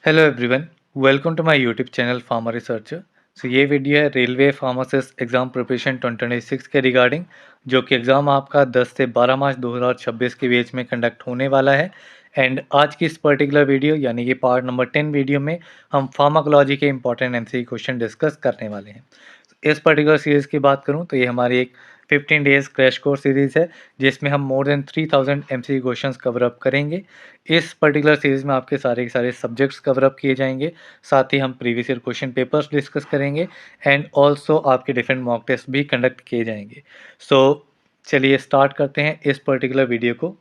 Hello everyone, welcome to my YouTube channel pharma researcher. ये video है railway pharmacist exam preparation 2026 के regarding, जो कि एग्ज़ाम आपका 10 से 12 मार्च 2026 के बीच में कंडक्ट होने वाला है। एंड आज की इस पर्टिकुलर वीडियो यानी कि पार्ट नंबर 10 वीडियो में हम फार्माकोलॉजी के इंपॉर्टेंट एमसीक्यू क्वेश्चन डिस्कस करने वाले हैं। इस पर्टिकुलर सीरीज़ की बात करूँ तो ये हमारी एक 15 डेज़ क्रैश कोर्स सीरीज़ है, जिसमें हम more than 3000 MCQ questions cover up करेंगे। इस पर्टिकुलर सीरीज़ में आपके सारे के सारे सब्जेक्ट्स कवर अप किए जाएंगे, साथ ही हम previous year question papers discuss करेंगे एंड ऑल्सो आपके डिफरेंट मॉक टेस्ट भी कंडक्ट किए जाएंगे। सो चलिए स्टार्ट करते हैं इस पर्टिकुलर वीडियो को।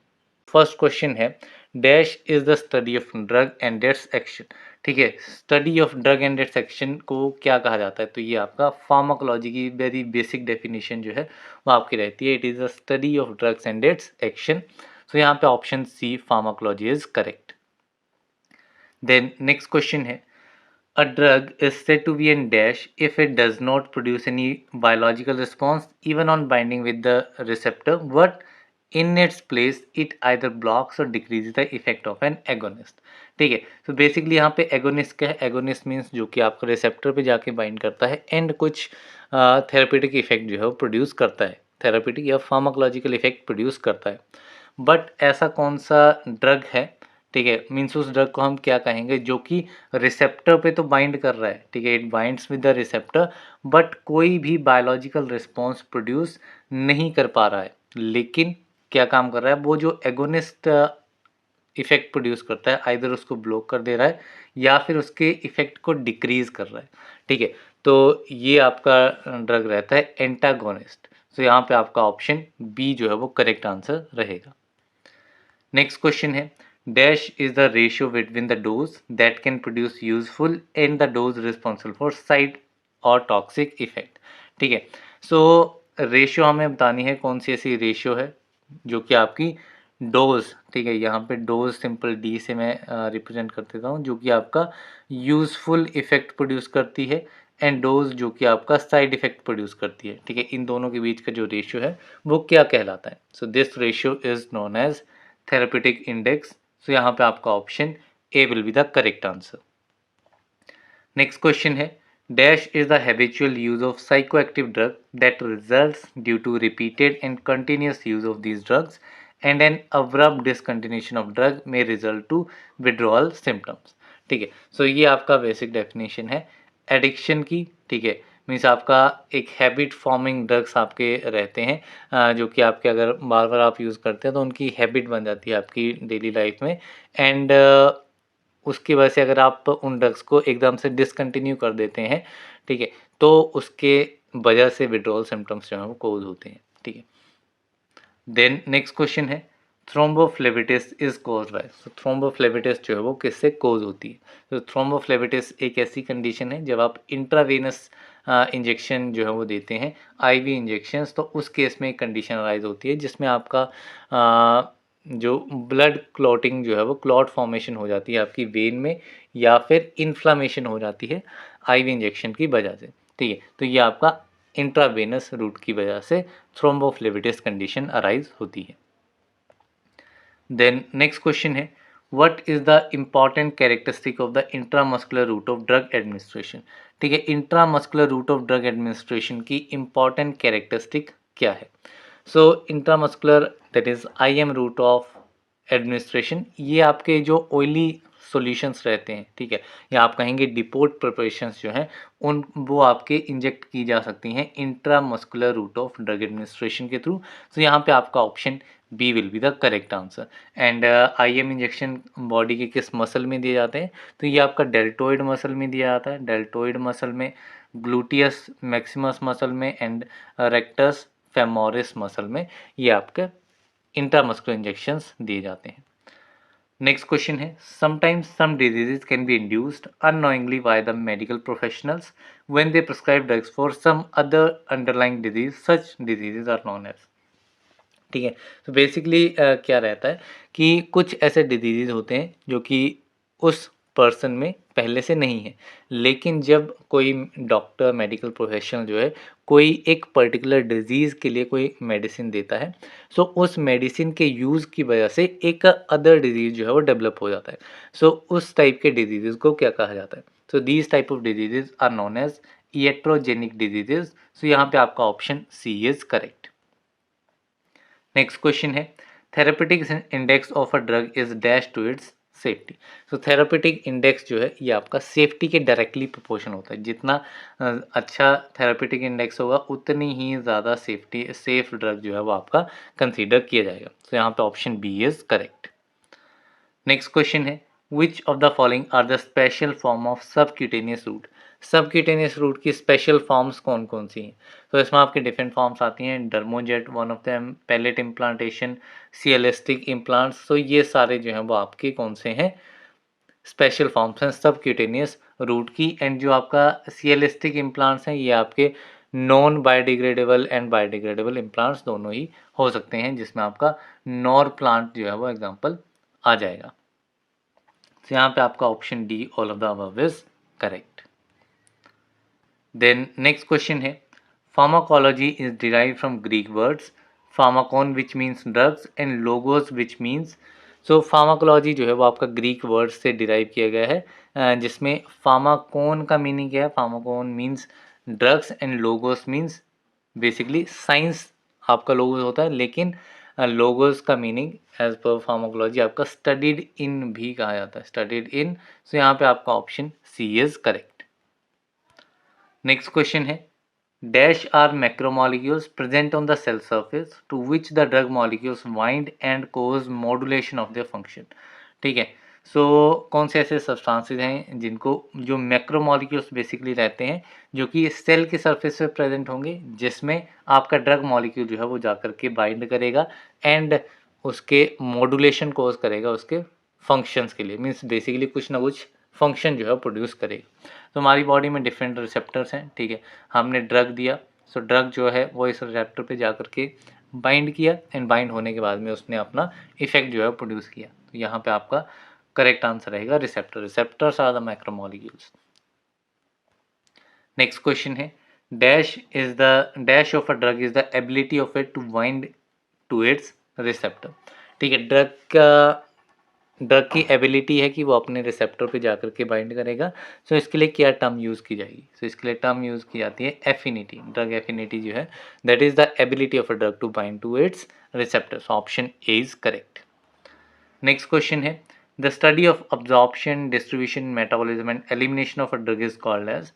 फर्स्ट क्वेश्चन है, dash is the study of drug and its action. ठीक है, study of drug and its action को क्या कहा जाता है? तो ये आपका फार्माकोलॉजी की वेरी बेसिक डेफिनेशन जो है वो आपकी रहती है, it is the study of drugs and its action. So यहाँ पे option C pharmacology is correct. Then next question है, a drug is said to be in dash if it does not produce any biological response even on binding with the receptor, but in its place it either blocks or decreases the effect of an agonist। ठीक है, तो basically यहाँ पे agonist क्या है? Agonist means जो कि आपको रिसेप्टर पे जाके बाइंड करता है एंड कुछ थेरेपेटिक इफेक्ट जो है वो प्रोड्यूस करता है, थेरेपेटिक या फार्माकोलॉजिकल इफेक्ट प्रोड्यूस करता है। बट ऐसा कौन सा ड्रग है? ठीक है, मीन्स उस ड्रग को हम क्या कहेंगे जो कि रिसेप्टर पे तो बाइंड कर रहा है, ठीक है, it binds with the receptor, but कोई भी बायोलॉजिकल रिस्पॉन्स प्रोड्यूस नहीं कर पा रहा है, लेकिन क्या काम कर रहा है? वो जो एगोनिस्ट इफेक्ट प्रोड्यूस करता है, आइदर उसको ब्लॉक कर दे रहा है या फिर उसके इफेक्ट को डिक्रीज कर रहा है। ठीक है, तो ये आपका ड्रग रहता है एंटागोनिस्ट। तो यहाँ पे आपका ऑप्शन बी जो है वो करेक्ट आंसर रहेगा। नेक्स्ट क्वेश्चन है, dash is the ratio between the dose that can produce useful and the dose responsible for side और टॉक्सिक इफेक्ट। ठीक है, सो रेशियो हमें बतानी है, कौन सी ऐसी रेशियो है जो कि आपकी डोज, ठीक है, यहाँ पे डोज सिंपल डी से मैं रिप्रेजेंट कर देता हूँ, जो कि आपका यूजफुल इफेक्ट प्रोड्यूस करती है एंड डोज जो कि आपका साइड इफेक्ट प्रोड्यूस करती है। ठीक है, इन दोनों के बीच का जो रेशियो है वो क्या कहलाता है? So this ratio is known as therapeutic index. So यहाँ पे आपका option A will be the correct answer. Next question है, dash is the habitual use of psychoactive drug that results due to repeated and continuous use of these drugs and an abrupt discontinuation of drug में result to withdrawal symptoms. ठीक है, so ये आपका basic definition है addiction की। ठीक है, means आपका एक हैबिट फॉर्मिंग ड्रग्स आपके रहते हैं, जो कि आपके अगर बार बार आप यूज़ करते हैं तो उनकी हैबिट बन जाती है आपकी डेली लाइफ में एंड उसकी वजह से अगर आप उन ड्रग्स को एकदम से डिसकंटिन्यू कर देते हैं, ठीक है, तो उसके वजह से विड्रॉल सिम्टम्स जो हैं वो कोज होते हैं। ठीक है, देन नेक्स्ट क्वेश्चन है, thrombophlebitis is cause by. Thrombophlebitis जो है वो किससे कोज होती है? तो थ्रोम्बोफ्लेबिटिस एक ऐसी कंडीशन है जब आप इंट्रावेनस इंजेक्शन जो है वो देते हैं, आईवी इंजेक्शंस, तो उस केस में एक कंडीशन अराइज होती है जिसमें आपका जो ब्लड क्लॉटिंग जो है वो क्लॉट फॉर्मेशन हो जाती है आपकी वेन में, या फिर इन्फ्लामेशन हो जाती है आईवी इंजेक्शन की वजह से। ठीक है, तो ये आपका इंट्रावेनस रूट की वजह से थ्रोम्बोफ्लेबिटिस कंडीशन अराइज होती है। देन नेक्स्ट क्वेश्चन है, what is the important characteristic of the intramuscular route of drug administration. ठीक है, intramuscular route of drug administration की इंपॉर्टेंट कैरेक्टरिस्टिक क्या है? So intramuscular that is IM route of administration, ये आपके जो ऑयली सॉल्यूशंस रहते हैं, ठीक है, या आप कहेंगे डिपोट प्रिपरेशंस जो हैं उन वो आपके इंजेक्ट की जा सकती हैं intramuscular route of drug administration के थ्रू। तो यहाँ पे आपका option B will be the correct answer. And IM injection body के किस मसल में दिए जाते हैं? तो ये आपका डेल्टोइड मसल में दिया जाता है, डेल्टोइड मसल में, ग्लूटियस मैक्सिमस मसल में एंड रेक्टस फेमोरिस मसल में ये आपके इंट्रामस्कुलर इंजेक्शंस दिए जाते हैं। नेक्स्ट क्वेश्चन है, sometimes some diseases can be induced unknowingly by the medical professionals when they prescribe drugs for some other underlying disease, such diseases are known as. ठीक है, तो बेसिकली क्या रहता है कि कुछ ऐसे डिजीजेज होते हैं जो कि उस पर्सन में पहले से नहीं है, लेकिन जब कोई डॉक्टर मेडिकल प्रोफेशनल जो है कोई एक पर्टिकुलर डिजीज़ के लिए कोई मेडिसिन देता है, सो उस मेडिसिन के यूज़ की वजह से एक अदर डिजीज़ जो है वो डेवलप हो जाता है। सो उस टाइप के डिजीज़ेज़ को क्या कहा जाता है? So these type of diseases are known as iatrogenic diseases. So यहाँ पे आपका option C is correct. Next question है, therapeutic index of a drug is dash to its safety. So therapeutic index जो है ये आपका सेफ्टी के directly proportion होता है। जितना अच्छा थेरेपेटिक इंडेक्स होगा उतनी ही ज़्यादा सेफ ड्रग जो है वो आपका कंसीडर किया जाएगा। तो यहाँ पे option B is correct. Next question है, which of the following are the special form of subcutaneous route. Subcutaneous route की स्पेशल फॉर्म्स कौन कौन सी हैं? तो इसमें आपकी डिफरेंट फॉर्म्स आती हैं, dermojet one of them, pellet implantation, silastic implants. तो ये सारे जो हैं वो आपके कौन से हैं? स्पेशल फॉर्म्स हैं सबक्यूटेनियस रूट की। एंड जो आपका सियलिस्टिक इम्प्लांट्स हैं ये आपके non biodegradable and biodegradable implants दोनों ही हो सकते हैं, जिसमें आपका नॉर प्लांट जो है वो एग्जाम्पल आ जाएगा। तो यहाँ पे आपका option D all of the above is correct. Then next question है, pharmacology is derive from Greek words pharmakon which means drugs and logos which means. So pharmacology जो है वो आपका ग्रीक वर्ड से डिराइव किया गया है, जिसमें फार्माकोन का मीनिंग क्या है? Pharmakon means drugs and logos means basically science आपका लोगोस होता है, लेकिन लोगोस का मीनिंग एज पर फार्माकोलॉजी आपका स्टडीड इन भी कहा जाता है, स्टडीड इन। सो यहाँ पे आपका option C is correct. Next question है, dash are macromolecules present on the cell surface to which the drug molecules bind and cause modulation of their function. ठीक है, सो कौन से ऐसे सब्सटेंसेस हैं जिनको जो मैक्रोमोलिक्यूल्स बेसिकली रहते हैं, जो कि सेल के सरफेस पे प्रेजेंट होंगे, जिसमें आपका ड्रग मॉलिक्यूल जो है वो जाकर के बाइंड करेगा एंड उसके मॉड्यूलेशन कोज करेगा उसके फंक्शंस के लिए, मीन्स बेसिकली कुछ ना कुछ फंक्शन जो है प्रोड्यूस करेगा। तो हमारी बॉडी में डिफरेंट रिसेप्टर्स हैं, ठीक है, हमने ड्रग दिया, सो ड्रग जो है वो इस रिसेप्टर पे जा के बाइंड किया एंड बाइंड होने के बाद में उसने अपना इफेक्ट जो है प्रोड्यूस किया। तो यहाँ पे आपका करेक्ट आंसर रहेगा receptor. Receptors are the macromolecules. Next question है, dash of a drug is the ability of it to bind to its receptor. ठीक है, ड्रग की एबिलिटी है कि वो अपने रिसेप्टर पे जाकर के बाइंड करेगा। सो इसके लिए क्या टर्म यूज़ की जाएगी? सो इसके लिए टर्म यूज़ की जाती है एफिनिटी। ड्रग एफिनिटी जो है that is the ability of a drug to bind to its receptor. So option A is correct. Next question है, the study of absorption distribution metabolism and elimination of a drug is called as.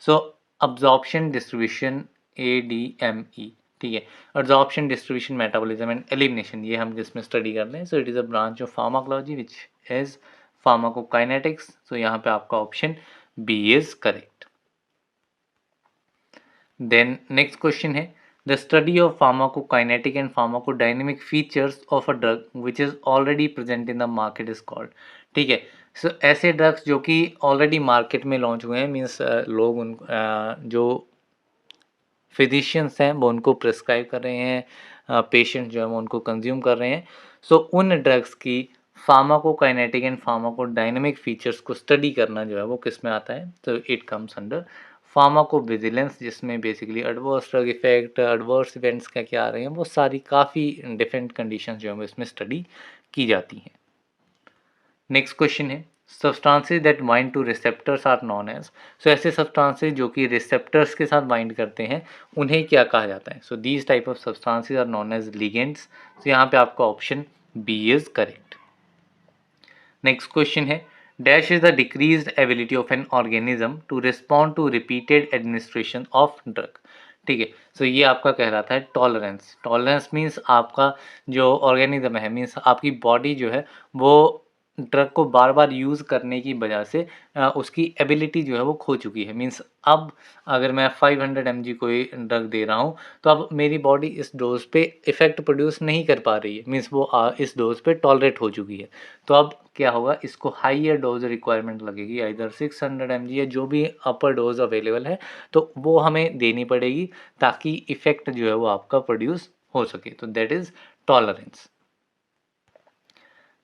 So absorption distribution ADME, ठीक है, absorption distribution metabolism and elimination, ये हम जिसमें study कर रहे हैं। So it is a branch of pharmacology which is pharmacokinetics. So यहाँ पे आपका option B is correct. Then next question है, the study of pharmacokinetic and pharmacodynamic features of a drug which is already present in the market is called. ठीक है, सो ऐसे drugs जो कि already market में लॉन्च हुए हैं, मीन्स लोग उन जो फिजिशियंस हैं वो उनको प्रिस्क्राइब कर रहे हैं, पेशेंट जो है वो उनको कंज्यूम कर रहे हैं। सो उन ड्रग्स की फार्माकोकाइनेटिक एंड फार्माकोडायनेमिक फीचर्स को स्टडी करना जो है वो किस में आता है? तो इट कम्स अंडर फार्माकोविजिलेंस, जिसमें basically adverse drug effect, adverse events क्या क्या आ रहे हैं, वो सारी काफ़ी डिफरेंट कंडीशंस जो है इसमें स्टडी की जाती हैं। नेक्स्ट क्वेश्चन है, substances that bind to receptors are known as. So ऐसे सब्सटेंसेस जो कि रिसेप्टर्स के साथ बाइंड करते हैं उन्हें क्या कहा जाता है? So these type of substances are known as ligands. तो यहाँ पे आपका option B is correct. Next question है, dash is the decreased ability of an organism to respond to repeated administration of drug. ठीक है, सो ये आपका कहलाता है टॉलरेंस। टॉलरेंस मीन्स आपका जो ऑर्गेनिज्म है, मीन्स आपकी बॉडी जो है वो ड्रग को बार बार यूज़ करने की वजह से उसकी एबिलिटी जो है वो खो चुकी है। मीन्स अब अगर मैं 500 mg कोई ड्रग दे रहा हूँ तो अब मेरी बॉडी इस डोज पे इफ़ेक्ट प्रोड्यूस नहीं कर पा रही है, मीन्स वो इस डोज पे टॉलरेट हो चुकी है। तो अब क्या होगा, इसको हाइयर डोज रिक्वायरमेंट लगेगी, इधर 600 mg या जो भी अपर डोज अवेलेबल है तो वो हमें देनी पड़ेगी ताकि इफ़ेक्ट जो है वो आपका प्रोड्यूस हो सके। तो that is tolerance.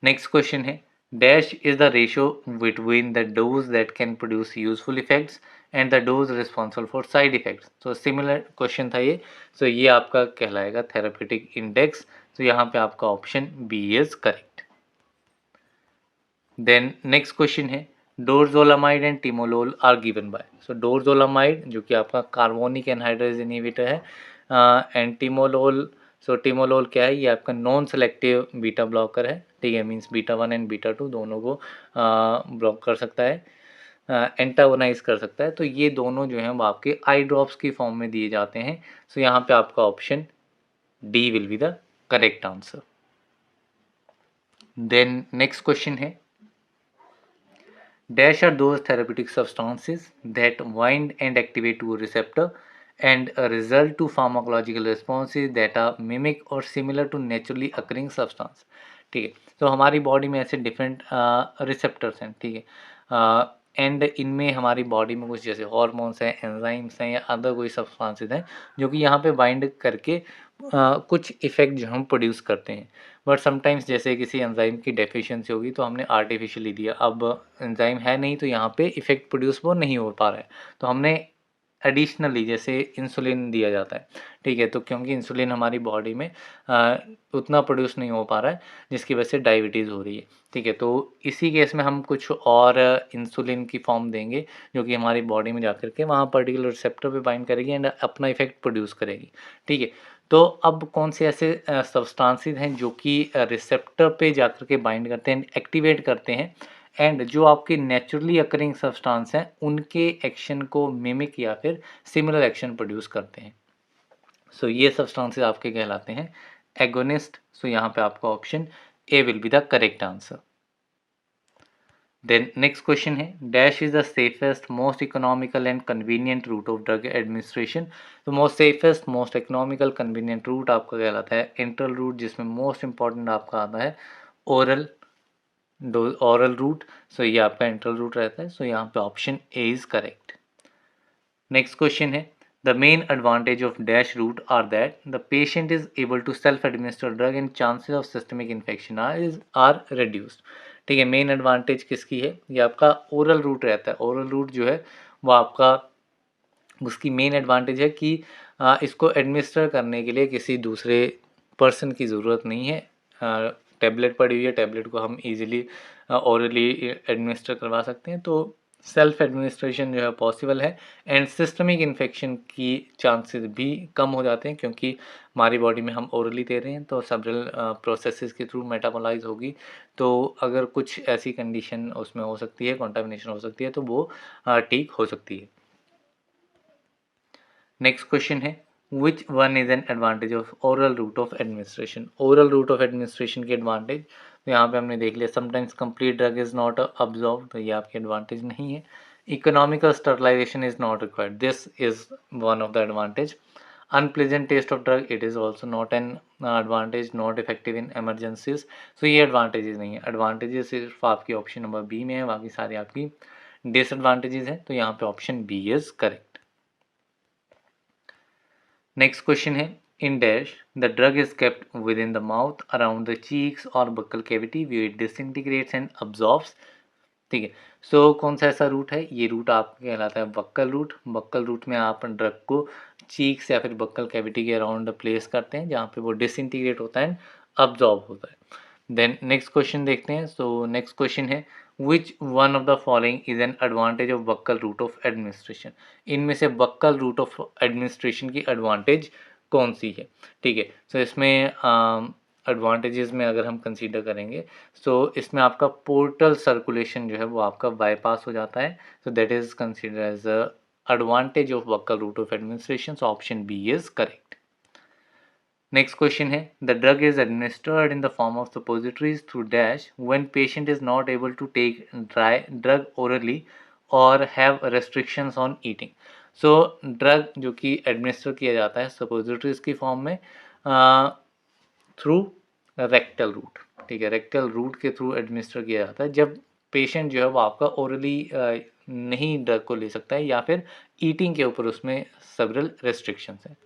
Next question है, Dash is the ratio between the dose that can produce useful effects and the dose responsible for side effects. So similar question था ये. So ये आपका कहलाएगा थेरापेटिक इंडेक्स. तो यहाँ पे आपका option B is correct. Then next question है dorzolamide and timolol are given by. So dorzolamide जो कि आपका कार्बोनिक एनहाइड्रेज इनहिबिटर है, एंड टिमोलोल. सो टिमोलोल क्या है, ये आपका नॉन सेलेक्टिव बीटा ब्लॉकर है. ठीक है, मीन्स बीटा 1 एंड बीटा 2 दोनों को ब्लॉक कर सकता है, एंटागोनाइज कर सकता है. तो ये दोनों जो हैं वो आपके आई ड्रॉप्स की फॉर्म में दिए जाते हैं. सो यहाँ पे आपका option D will be the correct answer. Then next question है Dash are those therapeutic substances that bind and activate to a receptor and result to pharmacological responses that are mimic or similar to naturally occurring substance. ठीक है, तो हमारी body में ऐसे different receptors हैं. ठीक है, एंड इनमें हमारी बॉडी में कुछ जैसे हॉर्मोन्स हैं, एंजाइम्स हैं या अदर कोई सब्सटेंसेस हैं जो कि यहाँ पे बाइंड करके कुछ इफ़ेक्ट जो हम प्रोड्यूस करते हैं. बट समटाइम्स जैसे किसी एंजाइम की डेफिशिएंसी होगी तो हमने आर्टिफिशियली दिया, अब एंजाइम है नहीं तो यहाँ पे इफ़ेक्ट प्रोड्यूस वो नहीं हो पा रहा है, तो हमने एडिशनली जैसे इंसुलिन दिया जाता है. ठीक है, तो क्योंकि इंसुलिन हमारी बॉडी में उतना प्रोड्यूस नहीं हो पा रहा है जिसकी वजह से डायबिटीज़ हो रही है. ठीक है, तो इसी केस में हम कुछ और इंसुलिन की फॉर्म देंगे जो कि हमारी बॉडी में जाकर के वहाँ पर्टिकुलर रिसेप्टर पे बाइंड करेगी एंड अपना इफेक्ट प्रोड्यूस करेगी. ठीक है, तो अब कौन से ऐसे सब्सटेंसेस हैं जो कि रिसेप्टर पे जाकर के बाइंड करते हैं, एक्टिवेट करते हैं, एंड जो आपके नेचुरली अकरिंग सब्सटेंस हैं उनके एक्शन को मिमिक या फिर सिमिलर एक्शन प्रोड्यूस करते हैं. सो ये सब्सटेंसेस आपके कहलाते हैं एगोनिस्ट. सो यहाँ पे आपका option A will be the correct answer. Then next question है dash is the safest most economical and convenient route of drug administration. तो most safest most economical convenient route आपका कहलाता है इंटरल रूट, जिसमें most important आपका आता है oral route. सो ये आपका इंटरल रूट रहता है. सो यहाँ पे option A is correct. Next question है the main advantage of dash route are that the patient is able to self administer drug and chances of systemic infection are reduced. ठीक है, main advantage किसकी है, ये आपका oral route रहता है. Oral route जो है वो आपका, उसकी मेन एडवांटेज है कि इसको एडमिनिस्टर करने के लिए किसी दूसरे पर्सन की ज़रूरत नहीं है. टैबलेट पड़ी हुई है, टैबलेट को हम इजीली ओरली एडमिनिस्टर करवा सकते हैं, तो सेल्फ एडमिनिस्ट्रेशन जो है पॉसिबल है. एंड सिस्टमिक इन्फेक्शन की चांसेस भी कम हो जाते हैं क्योंकि हमारी बॉडी में हम ओरली दे रहे हैं, तो सेवरल प्रोसेसेस के थ्रू मेटाबोलाइज होगी. तो अगर कुछ ऐसी कंडीशन उसमें हो सकती है, कॉन्टामिनेशन हो सकती है, तो वो ठीक हो सकती है. नेक्स्ट क्वेश्चन है which one is an advantage of oral route of administration. Oral route of administration की एडवांटेज, तो यहाँ पे हमने देख लिया sometimes complete drug is not absorb, तो ये आपकी एडवांटेज नहीं है. Economical sterilisation is not required, this is one of the advantage. Unpleasant taste of drug, it is also not an advantage. Not effective in emergencies. So ये advantages नहीं है. Advantages सिर्फ आपकी ऑप्शन नंबर बी में है, बाकी सारी आपकी डिसएडवांटेजेस हैं. तो यहाँ पे option B is correct. Next question है in dash the drug is kept with in the mouth around the cheeks और buccal cavity we it disintegrates and absorbs. ठीक है, सो कौन सा ऐसा रूट है, ये रूट आपका कहलाता है बक्कल रूट. बक्कल रूट में आप ड्रग को चीक्स या फिर बक्कल कैविटी के अराउंड प्लेस करते हैं जहाँ पे वो डिसइंटीग्रेट होता है एंड अब्जॉर्ब होता है. देन नेक्स्ट क्वेश्चन देखते हैं. सो नेक्स्ट क्वेश्चन है which one of the following is an advantage of buccal route of administration. इनमें से बक्कल रूट ऑफ एडमिनिस्ट्रेशन की एडवांटेज कौन सी है. ठीक है, सो इसमें एडवांटेजेस में अगर हम कंसीडर करेंगे सो इसमें आपका पोर्टल सर्कुलेशन जो है वो आपका बाईपास हो जाता है. So that is consider as a advantage of buccal route of administration. So option B is correct. Next question है the drug is administered in the form of suppositories through dash when patient is not able to take dry drug orally और have restrictions on eating. So drug जो कि administer किया जाता है suppositories की form में through rectal route. ठीक है, रेक्टल रूट के थ्रू एडमिनिस्टर किया जाता है जब पेशेंट जो है वो आपका ओरली नहीं ड्रग को ले सकता है या फिर ईटिंग के ऊपर उसमें सेवरल रेस्ट्रिक्शंस हैं.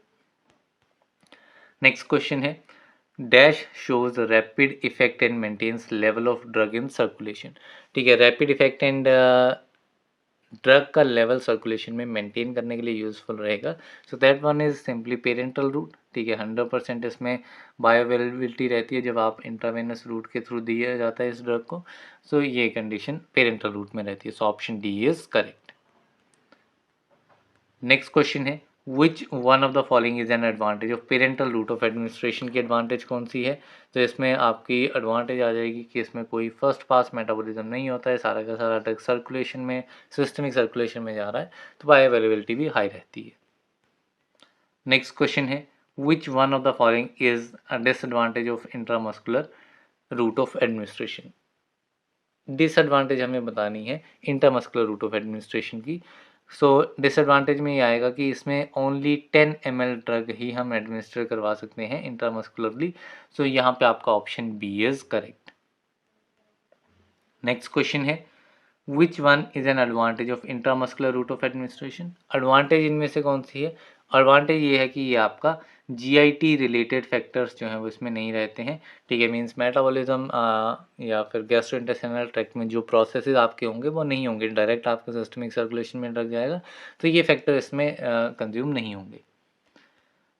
नेक्स्ट क्वेश्चन है dash shows rapid effect and maintains level of drug in circulation. ठीक है, रैपिड इफेक्ट एंड ड्रग का लेवल सर्कुलेशन में मेंटेन करने के लिए यूजफुल रहेगा। So that one is simply parenteral route. ठीक है, 100% इसमें बायोअवेलेबिलिटी रहती है जब आप इंट्रावेनस रूट के थ्रू दिया जाता है इस ड्रग को। सो ये कंडीशन पेरेंटल रूट में रहती है। So option D is correct. Next question है which one of the following is an advantage of parental route of administration की एडवांटेज कौन सी है? तो इसमें आपकी एडवांटेज आ जाएगी कि इसमें कोई फर्स्ट पास मेटाबॉलिज्म नहीं होता है, सारा का सारा ड्रग सर्कुलेशन में, सिस्टमिक सर्कुलेशन में जा रहा है, तो बायो अवेलेबिलिटी भी हाई रहती है। नेक्स्ट क्वेश्चन है which one of the following is a disadvantage of intramuscular route of administration? Disadvantage हमें बतानी है इंट्रामस्कुलर रूट ऑफ एडमिनिस्ट्रेशन की। सो डिसएडवांटेज में ये आएगा कि इसमें ओनली 10 ml ड्रग ही हम एडमिनिस्टर करवा सकते हैं इंट्रामस्कुलरली। सो यहाँ पे आपका option B is correct. Next question है which one is an advantage of intramuscular route of administration? Advantage इनमें से कौन सी है? एडवांटेज ये है कि ये आपका जीआईटी रिलेटेड फैक्टर्स जो हैं वो इसमें नहीं रहते हैं। ठीक है, मींस मेटाबॉलिज्म या फिर गैस्ट्रोइंटेस्टाइनल ट्रैक्ट में जो प्रोसेसेस आपके होंगे वो नहीं होंगे, डायरेक्ट आपका सिस्टमिक सर्कुलेशन में लग जाएगा, तो ये फैक्टर इसमें कंज्यूम नहीं होंगे।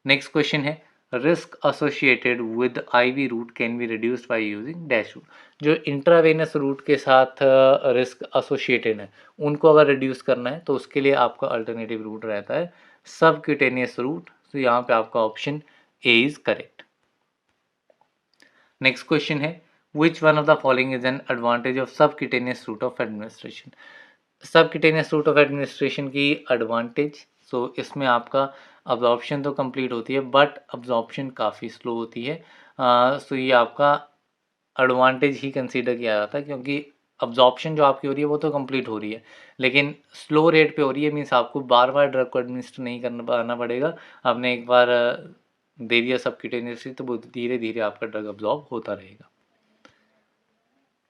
नेक्स्ट क्वेश्चन है risk associated with IV route can be reduced by using dash route. जो इंट्रावेनस रूट के साथ रिस्क एसोसिएटेड है उनको अगर रिड्यूस करना है तो उसके लिए आपका अल्टरनेटिव रूट रहता है सबक्यूटेनियस रूट। तो यहाँ पे आपका option A is correct. Next question है which one of the following is an advantage of subcutaneous route of administration? Subcutaneous route of administration की एडवांटेज, सो इसमें आपका अब्जॉर्प्शन तो कंप्लीट होती है बट अब्जॉर्प्शन काफ़ी स्लो होती है। सो ये आपका एडवांटेज ही कंसीडर किया जाता है क्योंकि अब्जॉर्प्शन जो आपकी हो रही है वो तो कंप्लीट हो रही है लेकिन स्लो रेट पे हो रही है। मीन्स आपको बार बार ड्रग को एडमिनिस्टर नहीं करना पड़ेगा। आपने एक बार दे दिया सबक्यूटेनियसली तो धीरे धीरे आपका ड्रग अब्जॉर्ब होता रहेगा।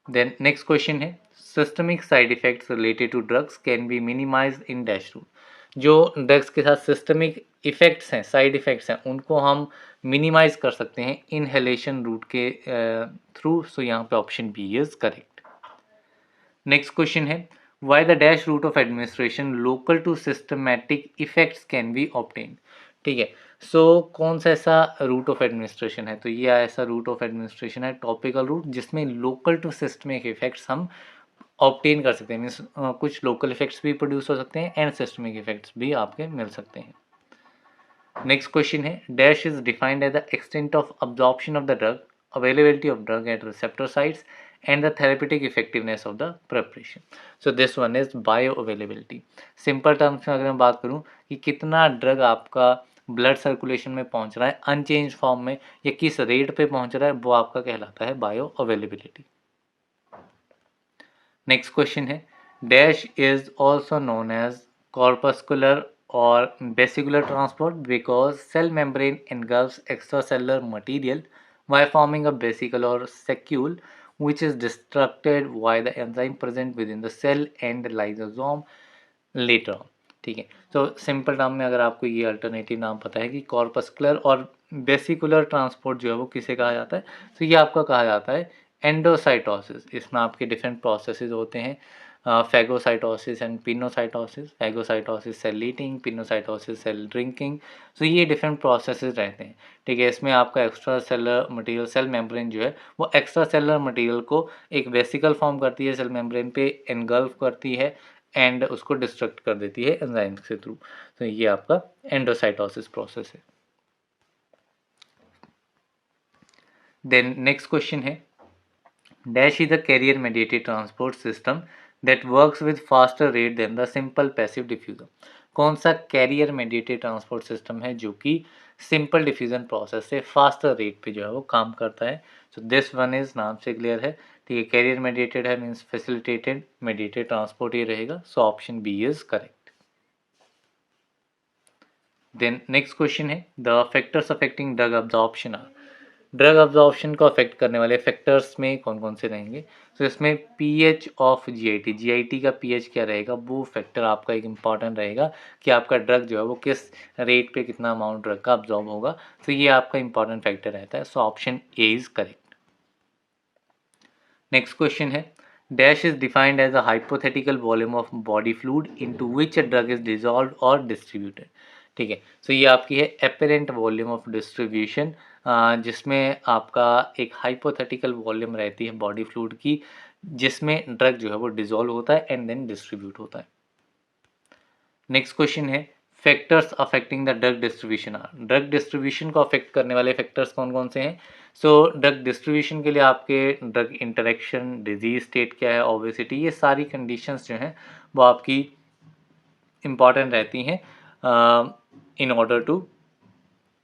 देन नेक्स्ट क्वेश्चन है systemic side effects related to drugs can be minimised in dash route. जो ड्रग्स के साथ सिस्टमिक इफेक्ट्स हैं, साइड इफेक्ट्स हैं, उनको हम मिनिमाइज कर सकते हैं इनहेलेशन रूट के थ्रू। सो यहाँ पे option B is correct. Next question है why the dash route of administration local to systematic effects can be obtain. ठीक है, सो कौन सा ऐसा रूट ऑफ एडमिनिस्ट्रेशन है? तो ये ऐसा रूट ऑफ एडमिनिस्ट्रेशन है टॉपिकल रूट जिसमें लोकल टू सिस्टमिक इफेक्ट्स हम ऑब्टेन कर सकते हैं। मीन्स कुछ लोकल इफेक्ट्स भी प्रोड्यूस हो सकते हैं एंड सिस्टमिक इफेक्ट्स भी आपके मिल सकते हैं। नेक्स्ट क्वेश्चन है dash is defined as the extent of absorption of the drug, availability of drug at receptor sites and the therapeutic effectiveness of the preparation. So this one is bioavailability. Simple terms में अगर मैं बात करूं कि कितना drug आपका blood circulation में पहुंच रहा है अनचेंज फॉर्म में या किस रेट पे पहुंच रहा है वो आपका कहलाता है बायो अवेलेबिलिटी। नेक्स्ट क्वेश्चन है dash is also known as corpuscular और vesicular transport because cell membrane engulfs extracellular material by forming a vesicle or saccule which is destructed by the enzyme present within the cell and the lysosome later on। ठीक है, तो simple term में अगर आपको ये alternative नाम पता है कि कॉर्पस्कुलर और वेसिकुलर ट्रांसपोर्ट जो है वो किसे कहा जाता है, तो ये आपका कहा जाता है एंडोसाइटोसिस। इसमें आपके डिफरेंट प्रोसेसेस होते हैं phagocytosis and pinocytosis. Phagocytosis cell eating, pinocytosis cell drinking. So ये डिफरेंट प्रोसेसेस रहते हैं। ठीक है, इसमें आपका extracellular material cell membrane जो है वो एक्स्ट्रा सेलर मटेरियल को एक वेसिकल फॉर्म करती है, सेल मेम्ब्रेन पे एनगल्फ करती है एंड उसको डिस्ट्रक्ट कर देती है एंजाइम के थ्रू। तो ये आपका एंडोसाइटोसिस प्रोसेस है। देन नेक्स्ट क्वेश्चन है dash is the carrier mediated transport system that works with faster rate than the simple passive diffusion. कौन सा कैरियर मेडिएटेड ट्रांसपोर्ट सिस्टम है जो कि सिंपल डिफ्यूजन प्रोसेस से फास्टर रेट पे जो है वो काम करता है? सो दिस वन इज नाम से क्लियर है। ठीक है, कैरियर मेडिएटेड है मीन्स फैसिलिटेटेड मेडिएटेड ट्रांसपोर्ट ये रहेगा। So option B is correct. Then next question है the factors affecting drug absorption are. Drug absorption को अफेक्ट करने वाले फैक्टर्स में कौन कौन से रहेंगे? तो इसमें पीएच ऑफ जीआईटी, जीआईटी का पीएच क्या रहेगा, वो फैक्टर आपका एक इम्पॉर्टेंट रहेगा कि आपका ड्रग जो है वो किस रेट पे कितना अमाउंट ड्रग का अब्जॉर्ब होगा। तो ये आपका इंपॉर्टेंट फैक्टर रहता है। So option A is correct. Next question है, dash is defined as a hypothetical volume of body fluid into which a drug is dissolved और डिस्ट्रीब्यूटेड। ठीक है, सो ये आपकी है एपेरेंट वॉल्यूम ऑफ डिस्ट्रीब्यूशन, जिसमें आपका एक हाइपोथेटिकल वॉल्यूम रहती है बॉडी फ्लूइड की, जिसमें ड्रग जो है वो डिसॉल्व होता है एंड देन डिस्ट्रीब्यूट होता है। नेक्स्ट क्वेश्चन है, factors affecting the drug distribution are. Drug distribution को अफेक्ट करने वाले फैक्टर्स कौन कौन से हैं? सो ड्रग डिस्ट्रीब्यूशन के लिए आपके ड्रग इंटरेक्शन, डिजीज स्टेट क्या है, ओबेसिटी, ये सारी कंडीशंस जो हैं वो आपकी इम्पॉर्टेंट रहती हैं in order to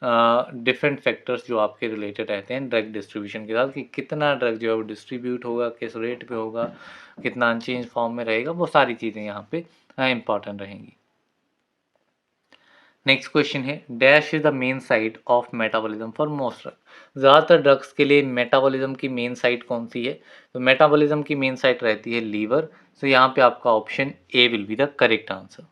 different factors जो आपके रिलेटेड रहते हैं ड्रग डिस्ट्रीब्यूशन के साथ, कि कितना ड्रग जो है वो डिस्ट्रीब्यूट होगा, किस रेट पे होगा, कितना अनचेंज फॉर्म में रहेगा, वो सारी चीज़ें यहाँ पे इम्पॉर्टेंट रहेंगी। नेक्स्ट क्वेश्चन है, dash is the main site of metabolism for most drug. ज़्यादातर ड्रग्स के लिए मेटाबॉलिज्म की मेन साइट कौन सी है? तो मेटाबॉलिज्म की मेन साइट रहती है लीवर। सो यहाँ पे आपका option A will be the correct answer.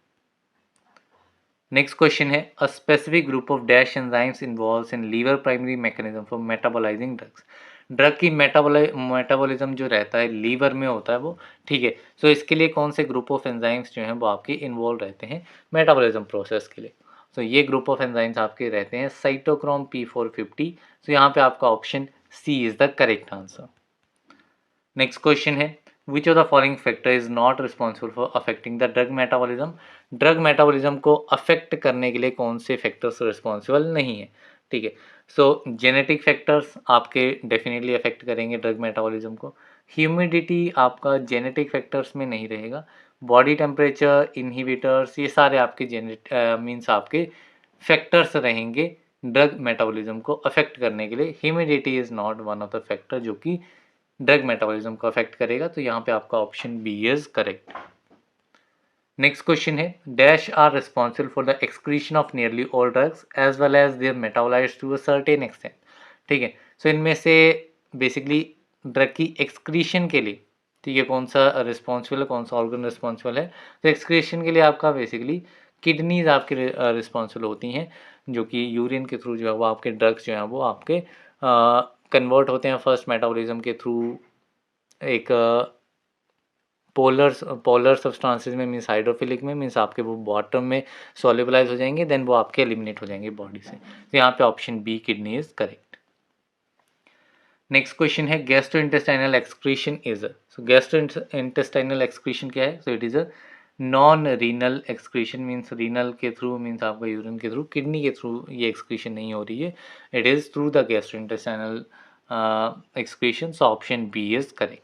Next question है, a specific group of dash enzymes involves in liver primary mechanism for metabolising drugs. Drug की मेटाबॉलिज्म जो रहता है लीवर में होता है वो, ठीक है। सो इसके लिए कौन से ग्रुप ऑफ एंजाइम्स जो हैं वो आपके इन्वॉल्व रहते हैं मेटाबॉलिज्म प्रोसेस के लिए? तो ये ग्रुप ऑफ एंजाइम्स आपके रहते हैं साइटोक्रोम P450। तो यहाँ पे आपका option C is the correct answer. Next question है, which of the following factor is not responsible for affecting the drug metabolism. Drug metabolism को अफेक्ट करने के लिए कौन से फैक्टर्स रिस्पॉन्सिबल नहीं है? ठीक है, सो जेनेटिक फैक्टर्स आपके डेफिनेटली अफेक्ट करेंगे ड्रग मेटाबॉलिज्म को। ह्यूमिडिटी आपका जेनेटिक फैक्टर्स में नहीं रहेगा। बॉडी टेम्परेचर, इनहिबिटर्स, ये सारे आपके मीन्स आपके फैक्टर्स रहेंगे ड्रग मेटाबॉलिज्म को अफेक्ट करने के लिए। Humidity is not one of the factor जो कि ड्रग मेटाबॉलिज्म को अफेक्ट करेगा। तो यहाँ पे आपका option B is correct. Next question है, dash are responsible for the excretion of nearly all drugs as well as their metabolised to a certain extent. ठीक है, सो इनमें से बेसिकली ड्रग की एक्सक्रीशन के लिए, ठीक है, कौन सा रिस्पॉन्सिबल है, कौन सा ऑर्गन रिस्पॉन्सिबल है? तो एक्सक्रीशन के लिए आपका बेसिकली किडनीज आपके रिस्पॉन्सिबल होती हैं, जो कि यूरिन के थ्रू जो है वो आपके ड्रग्स जो हैं वो आपके कन्वर्ट होते हैं फर्स्ट मेटाबॉलिज्म के थ्रू एक पोलर सब्सटेंसेस में, मीन्स हाइड्रोफिलिक में, मीन्स आपके वो बॉटम में सॉल्युबलाइज हो जाएंगे, देन वो आपके एलिमिनेट हो जाएंगे बॉडी से। तो यहाँ पे option B kidney is correct. Next question है, gastrointestinal excretion is, so gastrointestinal excretion क्या है? So it is a non renal excretion, means renal के थ्रू, मीन्स आपका यूरिन के थ्रू, किडनी के थ्रू ये एक्सक्रीशन नहीं हो रही है, it is through the gastrointestinal excretion. So option B is correct.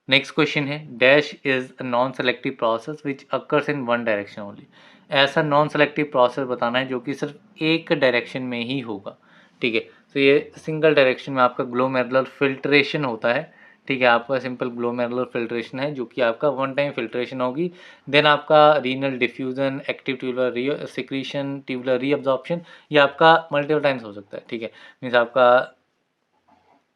Next question है, dash is a non selective process which occurs in one direction only. ऐसा नॉन सेलेक्टिव प्रोसेस बताना है जो कि सिर्फ एक डायरेक्शन में ही होगा। ठीक है, तो ये सिंगल डायरेक्शन में आपका ग्लोमेरुलर फिल्ट्रेशन होता है। ठीक है, आपका सिंपल ग्लोमेरुलर फिल्ट्रेशन है जो कि आपका वन टाइम फिल्ट्रेशन होगी, देन आपका renal diffusion, active tubular secretion, tubular reabsorption, ये आपका मल्टीपल टाइम्स हो सकता है। ठीक है, मीन्स आपका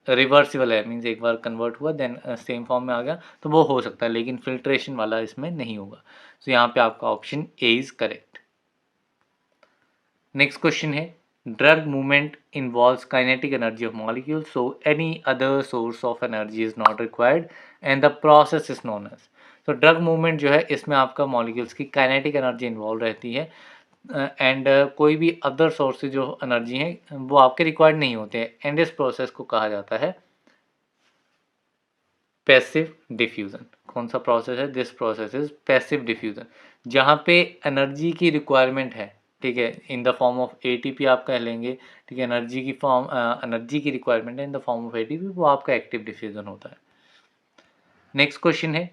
रिवर्सिबल है, मीन्स एक बार कन्वर्ट हुआ देन सेम फॉर्म में आ गया, तो वो हो सकता है, लेकिन फिल्ट्रेशन वाला इसमें नहीं होगा। तो यहाँ पे आपका option A is correct. Next question है, drug movement involves kinetic energy of molecule, so any other source of energy is not required and the process is known as. तो ड्रग मूवमेंट जो है इसमें आपका मॉलिक्यूल्स की kinetic energy involve रहती है, and कोई भी अदर सोर्सेज जो एनर्जी हैं वो आपके रिक्वायर्ड नहीं होते हैं, एंड इस प्रोसेस को कहा जाता है पैसिव डिफ्यूजन। कौन सा प्रोसेस है? This process is passive diffusion, जहाँ पे एनर्जी की रिक्वायरमेंट है, ठीक है, in the form of ATP आप कह लेंगे, ठीक है, एनर्जी की एनर्जी की रिक्वायरमेंट है in the form of ATP, वो आपका एक्टिव डिफ्यूजन होता है। नेक्स्ट क्वेश्चन है,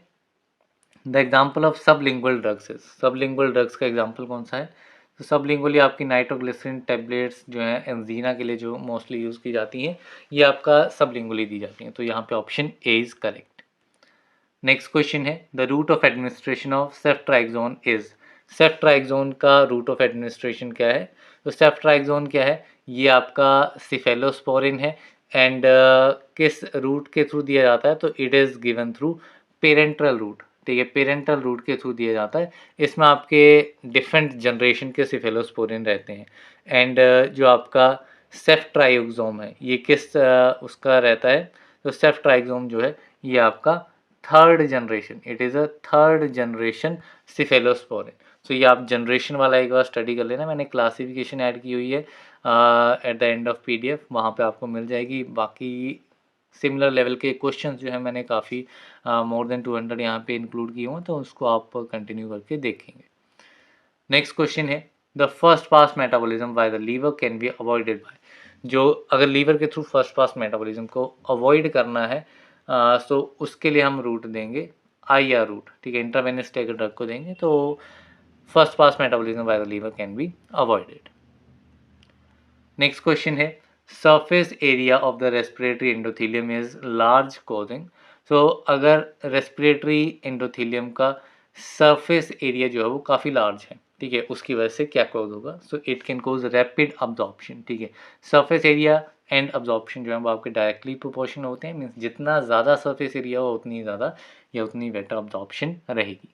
the example of sublingual drugs is. Sublingual drugs का एग्जाम्पल कौन सा है? तो सबलिंगुअली आपकी नाइट्रोग्लिसरीन टेबलेट्स जो है एंजीना के लिए जो मोस्टली यूज़ की जाती हैं, ये आपका सबलिंगुअली दी जाती हैं। तो यहाँ पे option A is correct. Next question है, the route of administration of ceftriaxone is. Ceftriaxone का रूट ऑफ एडमिनिस्ट्रेशन क्या है? तो सेफ्ट्राइक्सोन क्या है? ये आपका सिफेलोस्पोरिन है एंड किस रूट के थ्रू दिया जाता है? तो it is given through parenteral route, ठीक है, पेरेंटल रूट के थ्रू दिया जाता है। इसमें आपके डिफरेंट जनरेशन के सिफेलोस्पोरिन रहते हैं एंड जो आपका सेफ्ट्राइक्सोम है ये किस उसका रहता है? तो सेफ्ट्राइक्सोम जो है ये आपका third generation, it is a third generation cephalosporin. तो ये आप जनरेशन वाला एक बार स्टडी कर लेना, मैंने क्लासिफिकेशन ऐड की हुई है at the end of PDF, वहाँ पे आपको मिल जाएगी। बाकी सिमिलर लेवल के क्वेश्चंस जो है मैंने काफ़ी मोर देन 200 यहाँ पे इंक्लूड किए हुए हैं, तो उसको आप कंटिन्यू करके देखेंगे। नेक्स्ट क्वेश्चन है the first pass metabolism by the liver can be avoided by, जो अगर लीवर के थ्रू फर्स्ट पास मेटाबॉलिज्म को अवॉइड करना है तो उसके लिए हम रूट देंगे IR रूट, ठीक है, इंट्रावेनस ड्रग को देंगे तो first pass metabolism by the liver can be avoided. Next question है surface area of the respiratory endothelium is large causing, so अगर रेस्पिरेटरी एंडोथेलियम का सरफेस एरिया जो है वो काफ़ी लार्ज है, ठीक है, उसकी वजह से क्या कॉज होगा? सो it can cause rapid absorption, ठीक है, सरफेस एरिया एंड अब्जॉर्प्शन जो है वो आपके डायरेक्टली प्रोपोर्शनल होते हैं, मीन्स जितना ज़्यादा सरफेस एरिया हो उतनी ज़्यादा या उतनी बेटर अब्जॉर्प्शन रहेगी।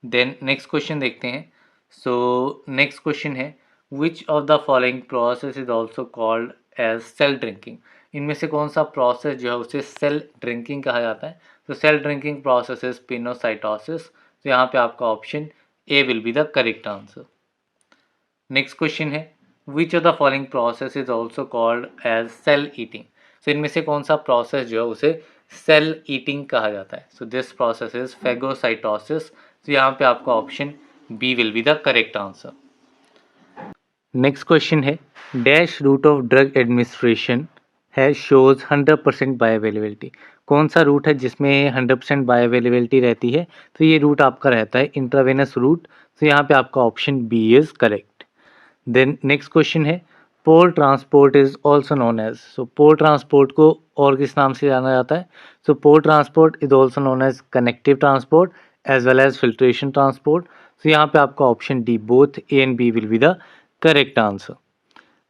देन नेक्स्ट क्वेश्चन देखते हैं। सो नेक्स्ट क्वेश्चन है which of the following process is also called as cell drinking, इनमें से कौन सा प्रोसेस जो है उसे सेल ड्रिंकिंग कहा जाता है? तो cell drinking process is pinocytosis, तो यहाँ पे आपका option A will be the correct answer. Next question है which of the following process is also called as cell eating, तो इनमें से कौन सा प्रोसेस जो है उसे सेल ईटिंग कहा जाता है? So this process is phagocytosis, तो यहाँ पे आपका option B will be the correct answer. Next question है dash route of drug administration है शोज 100% बायोअवेलेबिलिटी, कौन सा रूट है जिसमें 100% बायोअवेलेबिलिटी रहती है? तो ये रूट आपका रहता है इंट्रावेनस रूट, तो यहाँ पे आपका option B is correct. Then next question है pore transport is also known as, so pore transport को और किस नाम से जाना जाता है? So pore transport is also known as connective transport as well as filtration transport, तो यहाँ पे आपका option D both A and B will be the correct answer.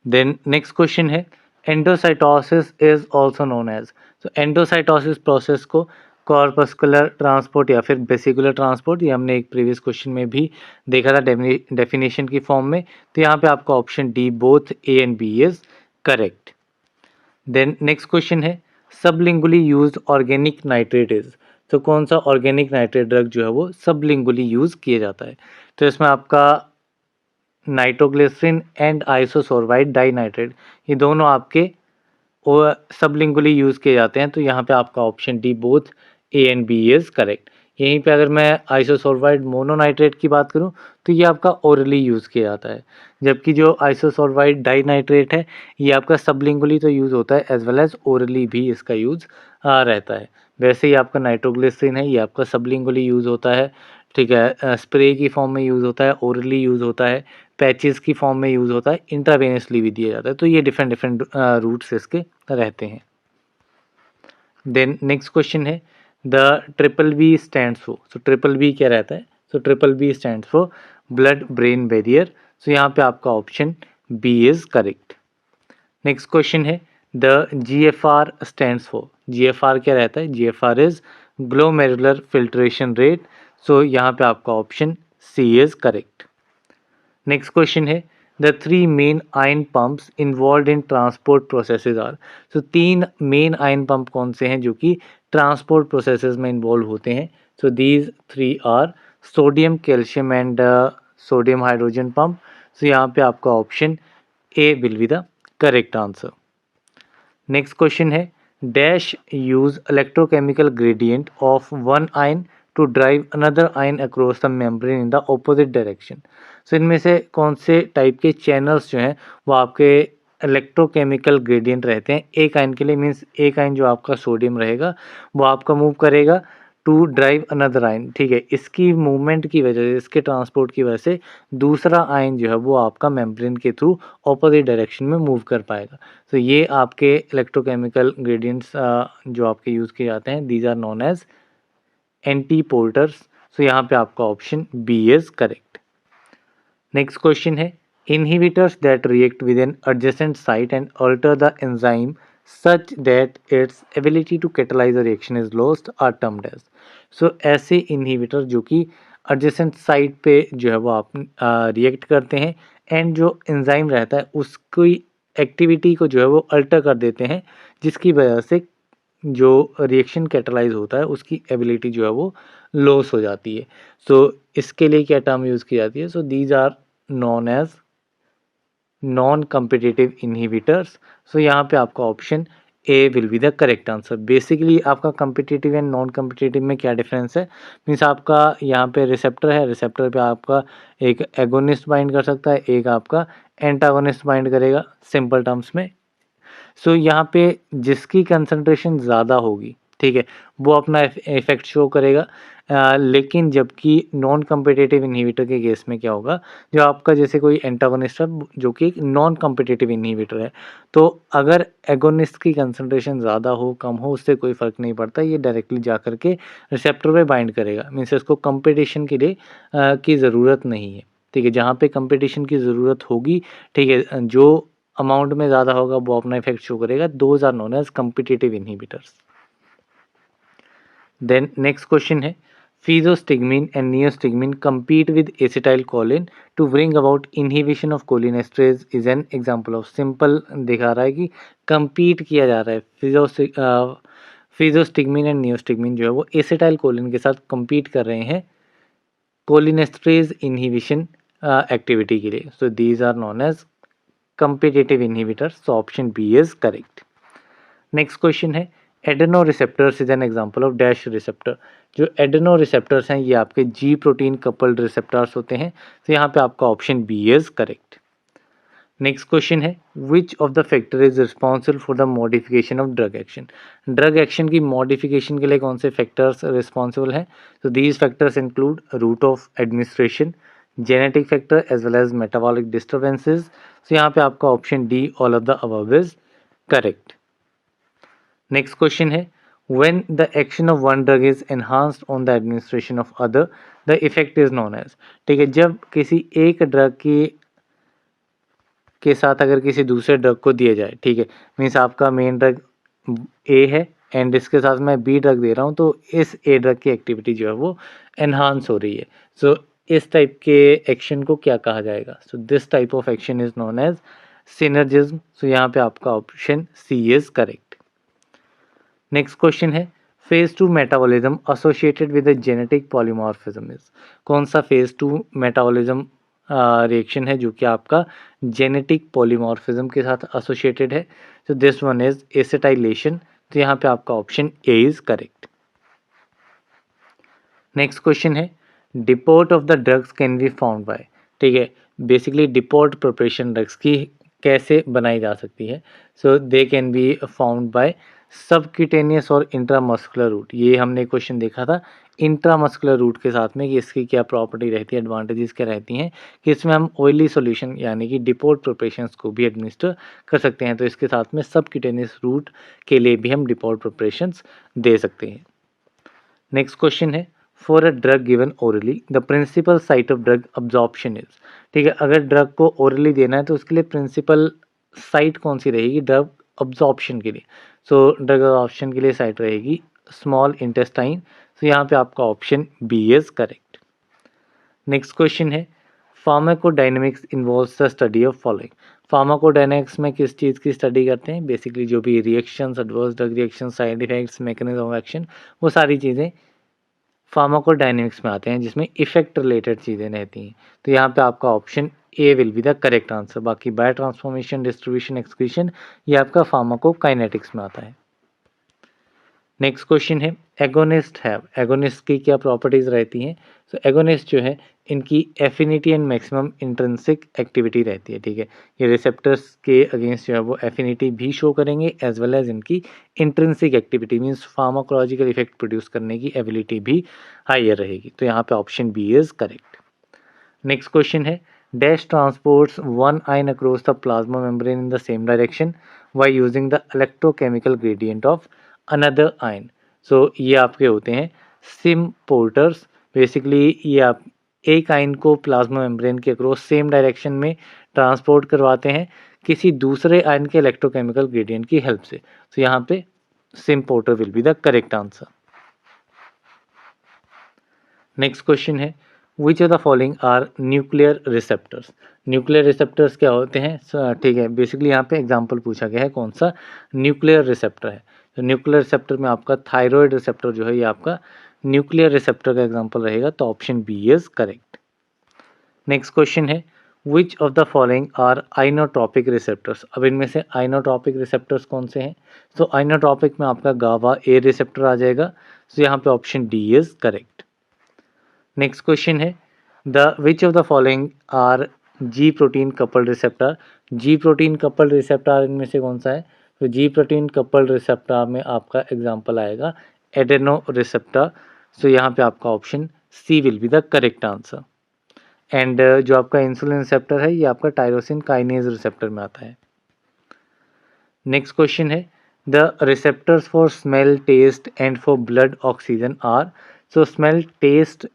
Then next question है endocytosis is also known as, तो endocytosis process को corpuscular transport या फिर vesicular transport, ये हमने एक प्रीवियस क्वेश्चन में भी देखा था डेफिनेशन की फॉर्म में, तो यहाँ पे आपका option D both A and B is correct. Then next question है sublingually used organic nitrate is, तो कौन सा ऑर्गेनिक नाइट्रेट ड्रग जो है वो सबलिंगुअली यूज किया जाता है? तो इसमें आपका नाइट्रोग्लिसरीन एंड आइसोसोर्बाइड डाइनाइट्रेट, ये दोनों आपके सबलिंगुअली यूज़ किए जाते हैं, तो यहाँ पे आपका option D both A and B is correct. यहीं पे अगर मैं आइसोसोर्बाइड मोनोनाइट्रेट की बात करूँ तो ये आपका ओरली यूज़ किया जाता है, जबकि जो आइसोसोर्बाइड डाइनाइट्रेट है ये आपका सबलिंगुअली तो यूज़ होता है एज वेल एज ओरली भी इसका यूज़ रहता है। वैसे ही आपका नाइट्रोग्लिसरीन है ये आपका सबलिंगुअली यूज़ होता है, ठीक है, स्प्रे की फॉर्म में यूज़ होता है, ओरली यूज़ होता है, पैचेस की फॉर्म में यूज़ होता है, इंट्रावेनसली भी दिया जाता है, तो ये डिफरेंट डिफरेंट रूट्स इसके रहते हैं। देन नेक्स्ट क्वेश्चन है the triple B stands for, so triple B क्या रहता है? So triple B stands for blood brain barrier, so यहाँ पे आपका option B is correct. Next question है the GFR stands for, GFR क्या रहता है? GFR is glomerular filtration rate, so यहाँ पे आपका option C is correct. Next question है the 3 main ion pumps involve in transport processes are, so 3 main ion pump कौन से हैं जो कि ट्रांसपोर्ट प्रोसेसेस में इन्वॉल्व होते हैं? So these 3 are sodium calcium and sodium hydrogen pump, so यहाँ पे आपका option A will be the correct answer. Next question है dash use electrochemical gradient of one ion to drive another ion across the membrane in the opposite direction, so इनमें से कौन से type के channels जो हैं वो आपके इलेक्ट्रोकेमिकल ग्रेडियंट रहते हैं एक आयन के लिए? मीन्स एक आयन जो आपका सोडियम रहेगा वो आपका मूव करेगा टू ड्राइव अनदर आयन, ठीक है, इसकी मूवमेंट की वजह से, इसके ट्रांसपोर्ट की वजह से दूसरा आयन जो है वो आपका मेम्ब्रेन के थ्रू ऑपोजिट डायरेक्शन में मूव कर पाएगा। तो ये आपके इलेक्ट्रोकेमिकल ग्रेडियंट्स जो आपके यूज़ किए जाते हैं, these are known as antiporters, so यहाँ पे आपका option B is correct. Next question है inhibitors that react with an adjacent site and alter the enzyme such that its ability to catalyze a reaction is lost are termed as। सो ऐसे inhibitor जो कि adjacent site पे जो है वो आप react करते हैं एंड जो एंजाइम रहता है उसकी एक्टिविटी को जो है वो अल्टर कर देते हैं, जिसकी वजह से जो रिएक्शन कैटलाइज होता है उसकी एबिलिटी जो है वो लॉस हो जाती है। सो इसके लिए क्या टर्म यूज़ की जाती है? So these are known as non competitive inhibitors. So यहाँ पे आपका option A will be the correct answer. Basically आपका कम्पिटिटिव एंड नॉन कम्पिटिटिव में क्या डिफरेंस है? मीन्स आपका यहाँ पे रिसेप्टर है, रिसेप्टर पे आपका एक एगोनिस्ट बाइंड कर सकता है, एक आपका एंटागोनिस्ट बाइंड करेगा सिंपल टर्म्स में। सो यहाँ पे जिसकी कंसंट्रेशन ज़्यादा होगी, ठीक है, वो अपना इफेक्ट शो करेगा। लेकिन जबकि नॉन कम्पिटिटिव इनहिबिटर के केस में क्या होगा, जो आपका जैसे कोई एंटागोनिस्ट है जो कि एक नॉन कम्पिटिटिव इनहिबिटर है, तो अगर एगोनिस्ट की कंसंट्रेशन ज़्यादा हो कम हो उससे कोई फ़र्क नहीं पड़ता, ये डायरेक्टली जा कर के रिसेप्टर पे बाइंड करेगा। मीन्स इसको कंपटीशन के लिए की ज़रूरत नहीं है, ठीक है। जहाँ पे कंपटीशन की ज़रूरत होगी, ठीक है, जो अमाउंट में ज़्यादा होगा वो अपना इफेक्ट शो करेगा। Those are known as competitive inhibitors. Then next question है physostigmine and neostigmine compete with acetylcholine to bring about inhibition of cholinesterase is an example of। Simple दिखा रहा है कि compete किया जा रहा है। फिजोस्टिग्मिन एंड नियोस्टिग्मिन जो है वो एसिटाइलकोलिन के साथ compete कर रहे हैं कोलिनेस्ट्रेज इनहिबिशन एक्टिविटी के लिए। So these are known as competitive inhibitors। So option B is correct. Next question है adrenoreceptors is an example of dash receptor. जो एडेनो रिसेप्टर्स हैं ये आपके जी प्रोटीन कपल्ड रिसेप्टर्स होते हैं। तो यहाँ पे आपका option B is correct. Next question है which of the factor is responsible for the modification of drug action. Drug action की मॉडिफिकेशन के लिए कौन से फैक्टर्स रिस्पॉन्सिबल हैं? तो these factors include route of administration, genetic factor as well as metabolic disturbances. तो यहाँ पे आपका option D all of the above is correct. Next question है when the action of one drug is enhanced on the administration of other the effect is known as। ठीक है, जब किसी एक ड्रग की के साथ अगर किसी दूसरे ड्रग को दिया जाए, ठीक है, मीन्स आपका मेन ड्रग ए है एंड इसके साथ मैं बी ड्रग दे रहा हूँ, तो इस ए ड्रग की एक्टिविटी जो है वो एनहांस हो रही है। सो इस टाइप के एक्शन को क्या कहा जाएगा? So this type of action is known as synergism. So यहाँ पे आपका option C is correct. Next question है phase 2 metabolism associated with genetic polymorphism is. कौन सा फेज 2 मेटाबॉलिज्म रिएक्शन है जो कि आपका जेनेटिक पॉलीमॉर्फिज्म के साथ एसोसिएटेड है? तो दिस वन इज एसिटाइलेशन। तो यहाँ पे आपका option A is correct. Next question है depot of the drugs can be found by. ठीक है, बेसिकली डिपोर्ट प्रिपरेशन ड्रग्स की कैसे बनाई जा सकती है? So they can be found by subcutaneous और इंट्रामस्कुलर रूट। ये हमने क्वेश्चन देखा था इंट्रामस्कुलर रूट के साथ में कि इसकी क्या प्रॉपर्टी रहती है, एडवांटेजेस क्या रहती हैं, कि इसमें हम ऑयली सॉल्यूशन यानी कि डिपोर्ट प्रिपरेशंस को भी एडमिनिस्टर कर सकते हैं। तो इसके साथ में सबक्यूटेनियस रूट के लिए भी हम डिपोर्ट प्रिपरेशंस दे सकते हैं। नेक्स्ट क्वेश्चन है for a drug given orally the principal site of drug absorption is. ठीक है, अगर ड्रग को ओरली देना है तो उसके लिए प्रिंसिपल साइट कौन सी रहेगी ड्रग अब्जॉर्प्शन के लिए? सो ड्रग अब्जॉर्प्शन के लिए साइट रहेगी स्मॉल इंटेस्टाइन। सो यहाँ पे आपका option B is correct. Next question है pharmacodynamics involves the study of following. Pharmacodynamics में किस चीज़ की स्टडी करते हैं? बेसिकली जो भी reactions, adverse drug reaction, side effects, mechanism of action, वो सारी चीज़ें फार्माकोडायनेमिक्स में आते हैं जिसमें इफेक्ट रिलेटेड चीज़ें रहती हैं। तो यहाँ पे आपका option A will be the correct answer. बाकी बायो ट्रांसफॉर्मेशन, डिस्ट्रीब्यूशन, एक्सक्रीशन ये आपका फार्माकोकाइनेटिक्स में आता है। नेक्स्ट क्वेश्चन है एगोनिस्ट हैव। एगोनिस्ट की क्या प्रॉपर्टीज़ रहती हैं? सो एगोनिस्ट जो है इनकी affinity and maximum intrinsic activity रहती है। ठीक है, ये रिसेप्टर्स के अगेंस्ट जो है वो एफिनिटी भी शो करेंगे एज वेल एज इनकी intrinsic activity means pharmacological effect produce करने की एबिलिटी भी हायर रहेगी। तो यहाँ पे option B is correct. Next question है dash transports one ion across the plasma membrane in the same direction by using the electrochemical gradient of another ion. So ये आपके होते हैं सिम पोर्टर्स। बेसिकली ये आप एक आयन को plasma membrane के अक्रॉस सेम डायरेक्शन में ट्रांसपोर्ट करवाते हैं किसी दूसरे आयन के इलेक्ट्रोकेमिकल ग्रेडियंट की हेल्प से। तो यहाँ पे symporter will be the correct answer. Next question है which of the following are nuclear receptors. Nuclear receptors क्या होते हैं? ठीक है, बेसिकली यहाँ पे एग्जांपल पूछा गया है कौन सा न्यूक्लियर रिसेप्टर है। तो न्यूक्लियर रिसेप्टर में आपका थायराइड रिसेप्टर जो है ये आपका न्यूक्लियर रिसेप्टर का एग्जांपल रहेगा, तो option B is correct. Next question है which of the following are ionotropic receptors. अब इनमें से आइनोट्रॉपिक रिसेप्टर्स कौन से हैं? तो आइनोट्रॉपिक में आपका गावा ए रिसेप्टर आ जाएगा, तो यहाँ पे option D is correct. Next question है the which of the following are G protein coupled receptor. G protein coupled receptor इनमें से कौन सा है? तो जी प्रोटीन कपल्ड रिसेप्टर में आपका एग्जांपल आएगा एडेनो रिसेप्टर, तो यहाँ पे आपका option C will be the correct answer. And जो आपका इंसुलिन रिसेप्टर है ये आपका टायरोसिन काइनेज रिसेप्टर में आता है। नेक्स्ट क्वेश्चन है the receptors for smell taste and for blood oxygen are. So smell taste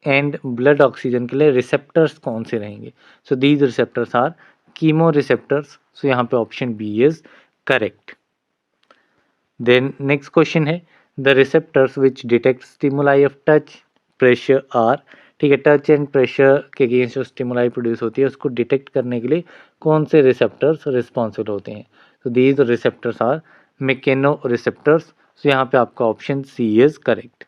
and blood oxygen के लिए रिसेप्टर्स कौन से रहेंगे? So these receptors are chemoreceptors, so यहाँ पे option B is correct. Then next question है the receptors which detect stimuli of touch pressure are. ठीक है, टच एंड प्रेशर के अगेंस्ट जो स्टिमुलाई प्रोड्यूस होती है उसको डिटेक्ट करने के लिए कौन से रिसेप्टर्स रिस्पॉन्सिबल होते हैं? तो these receptors are mechanoreceptors, so यहाँ पे आपका option C is correct.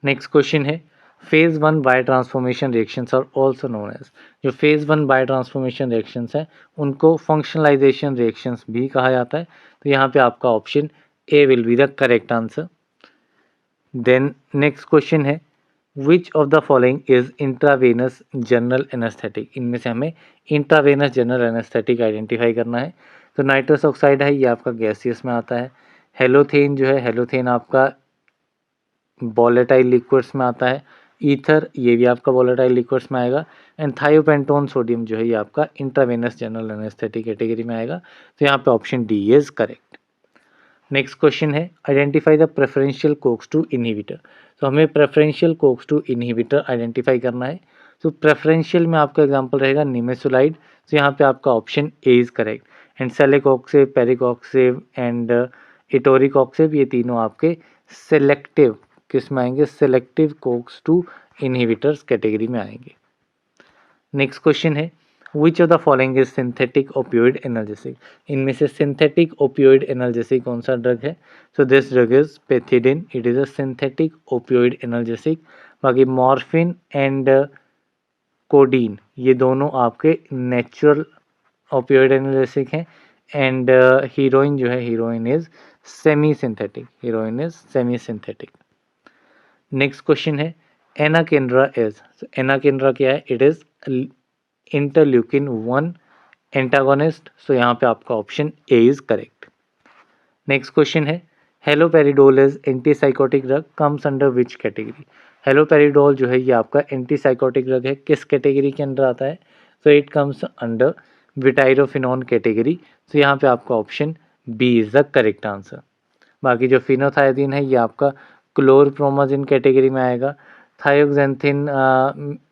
Next question है phase 1 biotransformation reactions are also known as. जो फेज 1 बायो ट्रांसफॉर्मेशन रिएक्शंस हैं उनको फंक्शनलाइजेशन रिएक्शंस भी कहा जाता है, तो यहाँ पे आपका option A will be the correct answer. Then next question है which of the following is intravenous general anaesthetic. इनमें से हमें इंट्रावेनस जनरल एनेस्थेटिक आइडेंटिफाई करना है। तो नाइट्रस ऑक्साइड है ये आपका गैसियस में आता है, हेलोथेन जो है हेलोथेन आपका वॉलेटाइल लिक्विड्स में आता है, ईथर ये भी आपका वॉलेटाइल लिक्विड्स में आएगा, एंड थायोपेंटोन सोडियम जो है ये आपका इंट्रावेनस जनरल एनेस्थेटिक कैटेगरी में आएगा, तो यहाँ पे option D is correct. Next question है आइडेंटिफाई द प्रेफरेंशियल कोक्स-2 इनहिबिटर। तो हमें प्रेफरेंशियल कोक्स-2 इनहिबिटर आइडेंटिफाई करना है। तो प्रेफरेंशियल में आपका एग्जांपल रहेगा निमेसुलाइड, तो यहाँ पे आपका option A is correct. And celecoxib, parecoxib and etoricoxib ये तीनों आपके सेलेक्टिव किस में आएंगे? सेलेक्टिव कोक्स-2 इनहिबिटर्स कैटेगरी में आएंगे। नेक्स्ट क्वेश्चन है which of the following is synthetic opioid analgesic. इनमें से सिंथेटिक ओपियोइड एनाल्जेसिक कौन सा ड्रग है? So this drug is pethidine, it is a synthetic opioid analgesic. बाकी मॉर्फिन एंड कोडीन ये दोनों आपके नेचुरल ओपियोइड एनाल्जेसिक हैं, एंड हीरोइन जो है heroine is semi synthetic, heroine is semi synthetic. Next question है एनाकिंड्रा इज। एनाकिंड्रा क्या है? इट इज इंटरल्यूकिन 1 एंटागोनिस्ट, सो यहाँ पे आपका option A is correct. Next question है haloperidol is antipsychotic drug comes under which category. Haloperidol जो है ये आपका एंटीसाइकोटिक ड्रग है, किस कैटेगरी के अंदर आता है? तो it comes under butyrophenone category, तो यहाँ पे आपका option B is the correct answer. बाकी जो फिनोथायदीन है ये आपका क्लोरप्रोमाजिन कैटेगरी में आएगा। थायोक्सेंथिन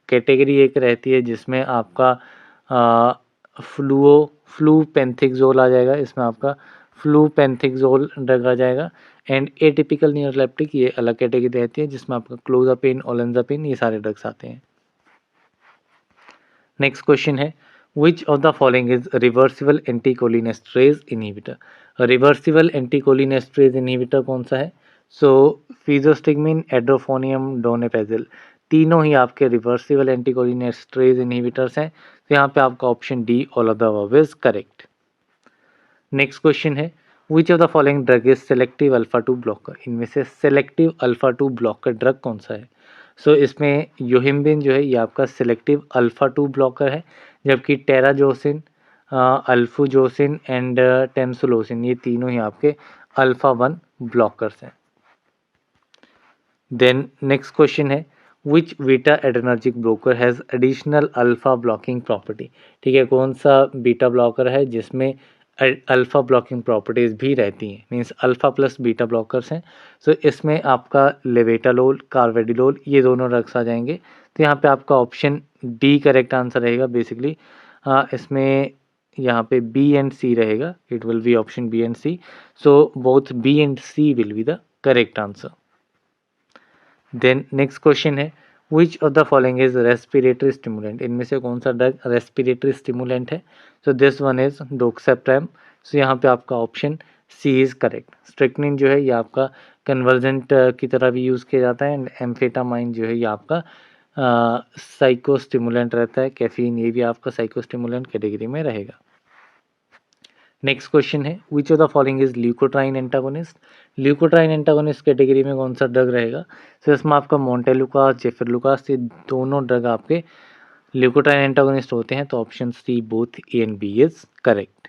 कैटेगरी एक रहती है जिसमें आपका फ्लूपेंथिकजोल आ जाएगा, इसमें आपका फ्लूपेंथिकजोल ड्रग आ जाएगा। एंड एटिपिकल न्यूरोलेप्टिक ये अलग कैटेगरी रहती है जिसमें आपका क्लोजापिन, ओलेंजापिन ये सारे ड्रग्स आते हैं। नेक्स्ट क्वेश्चन है which of the following is reversible anticholinesterase inhibitor. Reversible anticholinesterase inhibitor कौन सा है? सो फिजोस्टिगमिन, एड्रोफोनियम, डोनेपेजिल तीनों ही आपके रिवर्सिबल एंटीकोलिनेस्ट्रेज इनहिबिटर्स हैं, तो यहाँ पे आपका option D all of the above is correct. Next question है which of the following drug is selective alpha 2 blocker. इनमें से सेलेक्टिव अल्फा 2 ब्लॉकर ड्रग कौन सा है? सो इसमें योहिम्बिन जो है ये आपका सेलेक्टिव अल्फा 2 ब्लॉकर है, जबकि टेराजोसिन, अल्फुजोसिन एंड टेम्सुलोसिन ये तीनों ही आपके अल्फा 1 ब्लॉकर्स हैं। देन नेक्स्ट क्वेश्चन है which beta adrenergic blocker has additional alpha blocking property. ठीक है, कौन सा बीटा ब्लॉकर है जिसमें अल्फ़ा ब्लॉकिंग प्रॉपर्टीज़ भी रहती हैं, means alpha plus beta blockers हैं। सो इसमें आपका लेवेटालोल, कार्वेडिलोल ये दोनों ड्रग्स आ जाएंगे। तो यहाँ पे आपका ऑप्शन डी करेक्ट आंसर रहेगा बेसिकली। इसमें यहाँ पे बी एंड सी रहेगा, it will be option B and C. So both B and C will be the correct answer. Then next question है, which of the following is respiratory stimulant, इनमें से कौन सा drug respiratory stimulant है? So this one is doxapram. So यहाँ पे आपका option C is correct. Strychnine जो है ये आपका कन्वर्जेंट की तरह भी यूज़ किया जाता है, एंड एम्फेटामाइन जो है ये आपका साइकोस्टिमुलेंट रहता है। कैफीन ये भी आपका साइकोस्टिमुलेंट कैटेगरी में रहेगा। नेक्स्ट क्वेश्चन है, which of the following is leukotriene antagonist. Leukotriene antagonist category में कौन सा ड्रग रहेगा? सो इसमें आपका मोंटेलुकास, जेफरलुकास ये दोनों ड्रग आपके ल्यूकोट्राइन एंटागोनिस्ट होते हैं। तो option C both A and B is correct.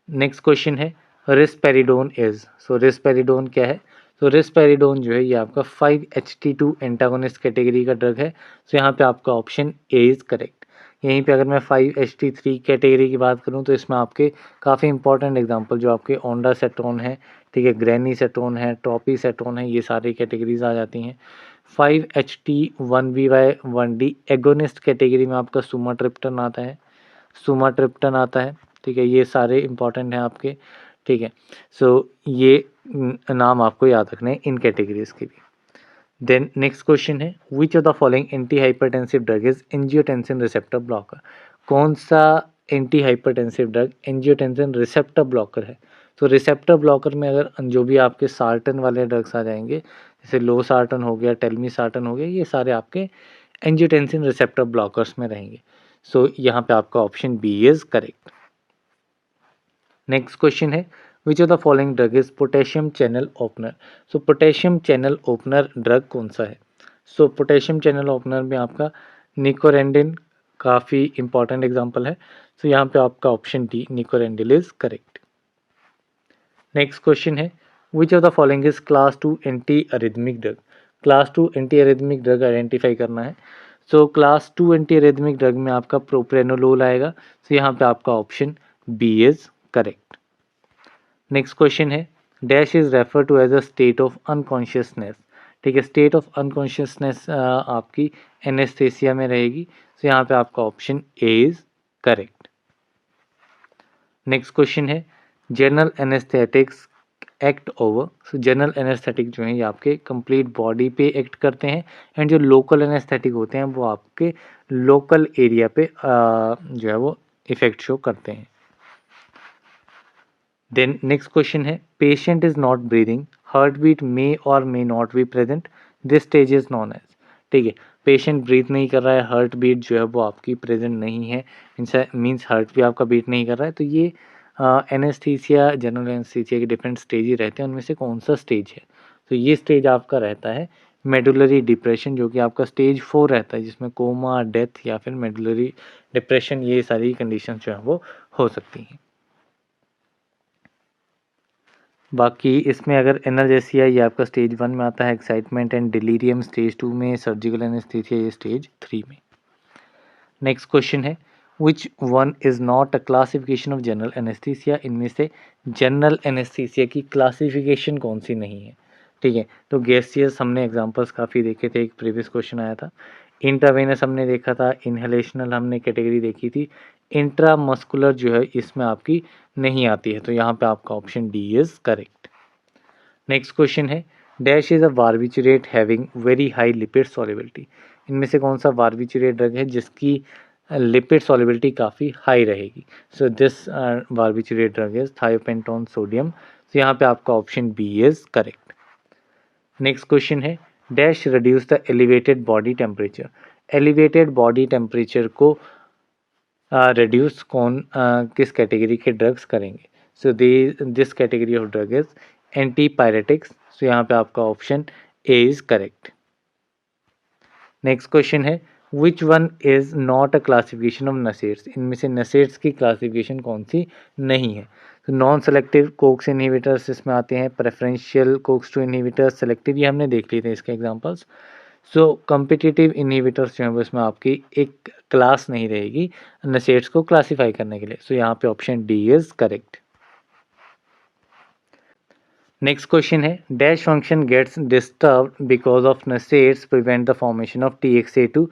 Next question है, रिस्पेरिडोन इज। सो रिस्पेरिडोन क्या है? तो रिस्पेरिडोन जो है ये आपका 5-HT2 एंटागोनिस्ट कैटेगरी का ड्रग है। सो यहाँ पे आपका ऑप्शन ए इज करेक्ट। यहीं पे अगर मैं 5-HT3 कैटेगरी की बात करूँ तो इसमें आपके काफ़ी इंपॉर्टेंट एग्जांपल जो आपके ओंडासेटोन है, ठीक है, ग्रेनीसेटोन है, ट्रोपीसेटोन है, ये सारी कैटेगरीज आ जाती हैं। 5-HT1B/1D एगोनिस्ट कैटेगरी में आपका सुमाट्रिप्टन आता है, सुमाट्रिप्टन आता है, ठीक है, ये सारे इंपॉर्टेंट हैं आपके, ठीक है। सो ये नाम आपको याद रखने हैं इन कैटेगरीज के भी। देन नेक्स्ट क्वेश्चन है, which of the following anti hypertensive drug is angiotensin receptor blocker. कौन सा anti hypertensive drug angiotensin receptor blocker है? तो रिसेप्टर ब्लॉकर में अगर जो भी आपके सार्टन वाले ड्रग्स आ जाएंगे, जैसे लो सार्टन हो गया, टेलमी सार्टन हो गया, ये सारे आपके एंजियोटेंसिन रिसेप्टर ब्लॉकर्स में रहेंगे। सो यहाँ पे आपका option B is correct. Next question है, which of the following drug is potassium channel opener. So potassium channel opener drug कौन सा है? सो पोटेशियम चैनल ओपनर में आपका निकोरेंडिन काफ़ी इंपॉर्टेंट एग्जांपल है। सो यहाँ पे आपका option D nicorandil is correct. Next question है, which of the following is class 2 anti arrhythmic drug. Class 2 anti arrhythmic drug identify करना है। So class 2 anti arrhythmic drug में आपका प्रोप्रेनोलोल आएगा। सो यहाँ पे आपका option B is correct. Next question है, dash is refer to as a state of unconsciousness. ठीक है, स्टेट ऑफ अनकॉन्शियसनेस आपकी एनेस्थेसिया में रहेगी। सो यहाँ पे आपका option A is correct. Next question है, general anaesthetics act over. So general anaesthetic जो है ये आपके कंप्लीट बॉडी पे एक्ट करते हैं, एंड जो लोकल एनेस्थेटिक होते हैं वो आपके लोकल एरिया पे जो है वो इफेक्ट शो करते हैं। देन नेक्स्ट क्वेश्चन है, patient is not breathing, heart beat may or may not be present, this stage is known as. ठीक है, पेशेंट ब्रीथ नहीं कर रहा है, हार्ट बीट जो है वो आपकी प्रेजेंट नहीं है, मीन्स हार्ट भी आपका बीट नहीं कर रहा है, तो ये एनेस्थीसिया, जनरल एनेस्थीसिया के डिफरेंट स्टेज ही रहते हैं, उनमें से कौन सा स्टेज है? तो ये स्टेज आपका रहता है मेडुलरी डिप्रेशन, जो कि आपका स्टेज 4 रहता है, जिसमें कोमा, डेथ या फिर मेडुलरी डिप्रेशन ये सारी कंडीशन जो है वो हो सकती हैं। बाकी इसमें अगर एनाल्जेसिया ये आपका स्टेज 1 में आता है, एक्साइटमेंट एंड डिलीरियम स्टेज 2 में, सर्जिकल एनेस्थीसिया ये स्टेज 3 में। नेक्स्ट क्वेश्चन है, which one is not a classification of general anaesthesia. इनमें से जनरल एनेस्थीसिया की क्लासिफिकेशन कौन सी नहीं है? ठीक है, तो गैसियस हमने एग्जांपल्स काफ़ी देखे थे, एक प्रीवियस क्वेश्चन आया था। इंट्रावेनस हमने देखा था, इनहेलेशनल हमने कैटेगरी देखी थी, इंट्रामस्कुलर जो है इसमें आपकी नहीं आती है, तो यहाँ पे आपका option D is correct. Next question है, dash is a barbiturate having very high lipid solubility. इनमें से कौन सा बारबिचुरेट ड्रग है जिसकी लिपिड सॉल्युबिलिटी काफ़ी हाई रहेगी? So this barbiturate drug is thiopentone sodium. तो यहाँ पे आपका option B is correct. Next question है, dash reduce the elevated body temperature. Elevated body temperature को रिड्यूस किस कैटेगरी के ड्रग्स करेंगे? So this category of drug is antipyretics. So यहाँ पे आपका option A is correct. Next question है, which one is not a classification of NSAIDs. इनमें से नसेट्स की क्लासिफिकेशन कौन सी नहीं है? तो नॉन सेलेक्टिव कोक्स इनहिबिटर्स इसमें आते हैं, प्रेफरेंशियल कोक्स 2 इनहिबिटर्स, सेलेक्टिव ये हमने देख लिए थे इसके एग्जांपल्स। सो कॉम्पिटिटिव इनहिबिटर्स जो हैं वो इसमें आपकी एक क्लास नहीं रहेगी नशेड्स को क्लासीफाई करने के लिए। सो यहाँ पे option D is correct. Next question है dash function gets disturbed because of NSAIDs prevent the formation of TXA2।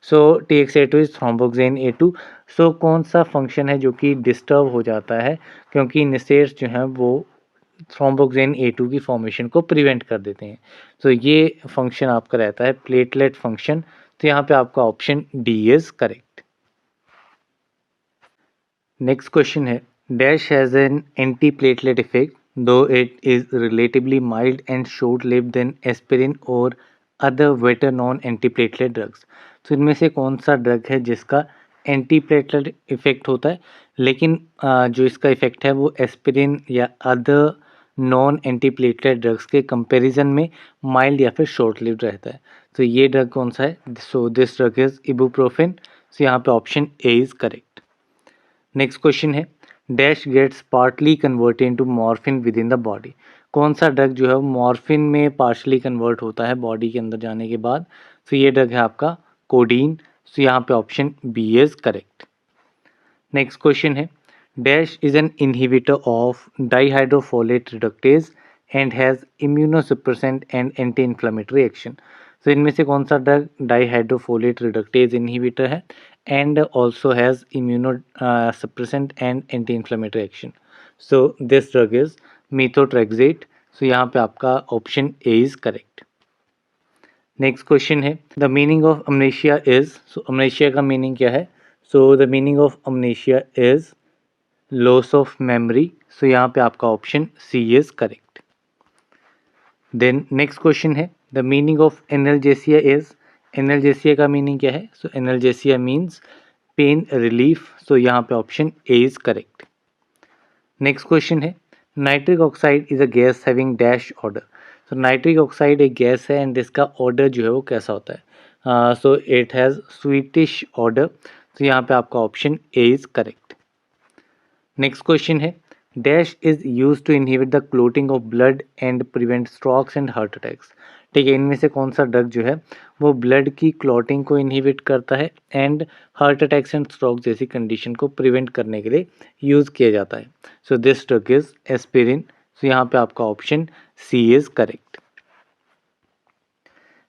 So TXA2 is thromboxane A2। So कौन सा फंक्शन है जो कि डिस्टर्ब हो जाता है क्योंकि नशेड्स जो हैं वो थ्रोम्बोक्सेन A2 की फॉर्मेशन को प्रिवेंट कर देते हैं। सो ये फंक्शन आपका रहता है प्लेटलेट फंक्शन। तो यहाँ पे आपका option D is correct. Next question है dash has an anti platelet effect though it is relatively mild and short lived than aspirin or other better known anti platelet drugs. तो इनमें से कौन सा ड्रग है जिसका एंटी प्लेटलेट इफेक्ट होता है लेकिन जो इसका इफेक्ट है वो एस्पिरिन या other non anti platelet drugs के कंपैरिजन में माइल्ड या फिर शॉर्ट लिव्ड रहता है। तो ये ड्रग कौन सा है? So this drug is ibuprofen. So यहाँ पे option A is correct. Next question है dash gets partly converted into morphine with in the body. कौन सा ड्रग जो है वो मॉर्फिन में पार्शली कन्वर्ट होता है बॉडी के अंदर जाने के बाद? तो ये ड्रग है आपका कोडीन। सो यहाँ पे option B is correct. Next question है dash is an inhibitor of dihydrofolate reductase and has immunosuppressant and anti inflammatory action. तो इनमें से कौन सा ड्रग डाइहाइड्रोफोलेट रिडक्टेज इनहिबिटर है and also has immunosuppressant and anti-inflammatory action. So this drug is methotrexate. So यहाँ पे आपका option A is correct. Next question है the meaning of amnesia is. So amnesia का मीनिंग क्या है? So the meaning of amnesia is loss of memory. So यहाँ पे आपका option C is correct. Then next question है the meaning of analgesia is. Analgesia का meaning क्या है? So analgesia means pain relief. So यहाँ पे option A is correct. Next question है nitric oxide is a gas having dash odour. So nitric oxide एक gas है and इसका odour जो है वो कैसा होता है? So it has sweetish odour. तो यहाँ पे आपका option A is correct. Next question है dash is use to inhibit the clotting of blood and prevent strokes and heart attacks. ठीक है, इनमें से कौन सा ड्रग जो है वो ब्लड की क्लॉटिंग को इनहिबिट करता है and heart attacks and stroke जैसी कंडीशन को प्रिवेंट करने के लिए यूज़ किया जाता है? So this drug is aspirin. So यहाँ पे आपका option C is correct.